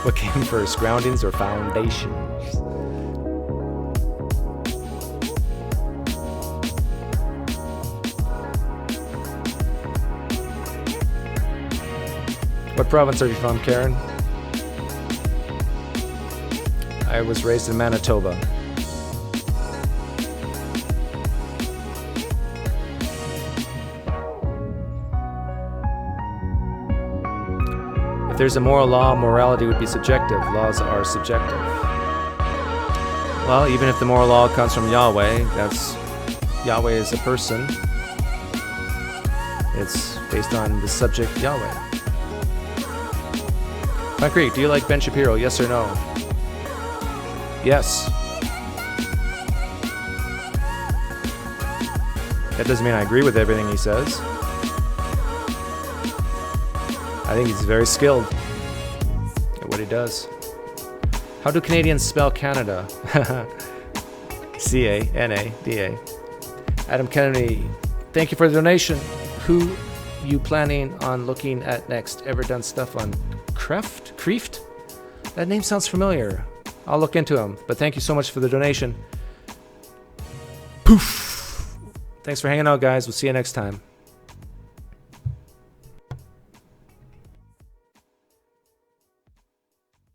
What came first, groundings or foundations? What province are you from, Karen? I was raised in Manitoba. If there's a moral law, morality would be subjective. Laws are subjective. Well, even if the moral law comes from Yahweh, Yahweh is a person. It's based on the subject Yahweh. PineCreek, do you like Ben Shapiro? Yes or no? Yes. That doesn't mean I agree with everything he says. I think he's very skilled at what he does. How do Canadians spell Canada? C-A-N-A-D-A. Adam Kennedy, thank you for the donation. Who you planning on looking at next? Ever done stuff on Kreeft? That name sounds familiar. I'll look into him, but thank you so much for the donation. Poof! Thanks for hanging out, guys. We'll see you next time.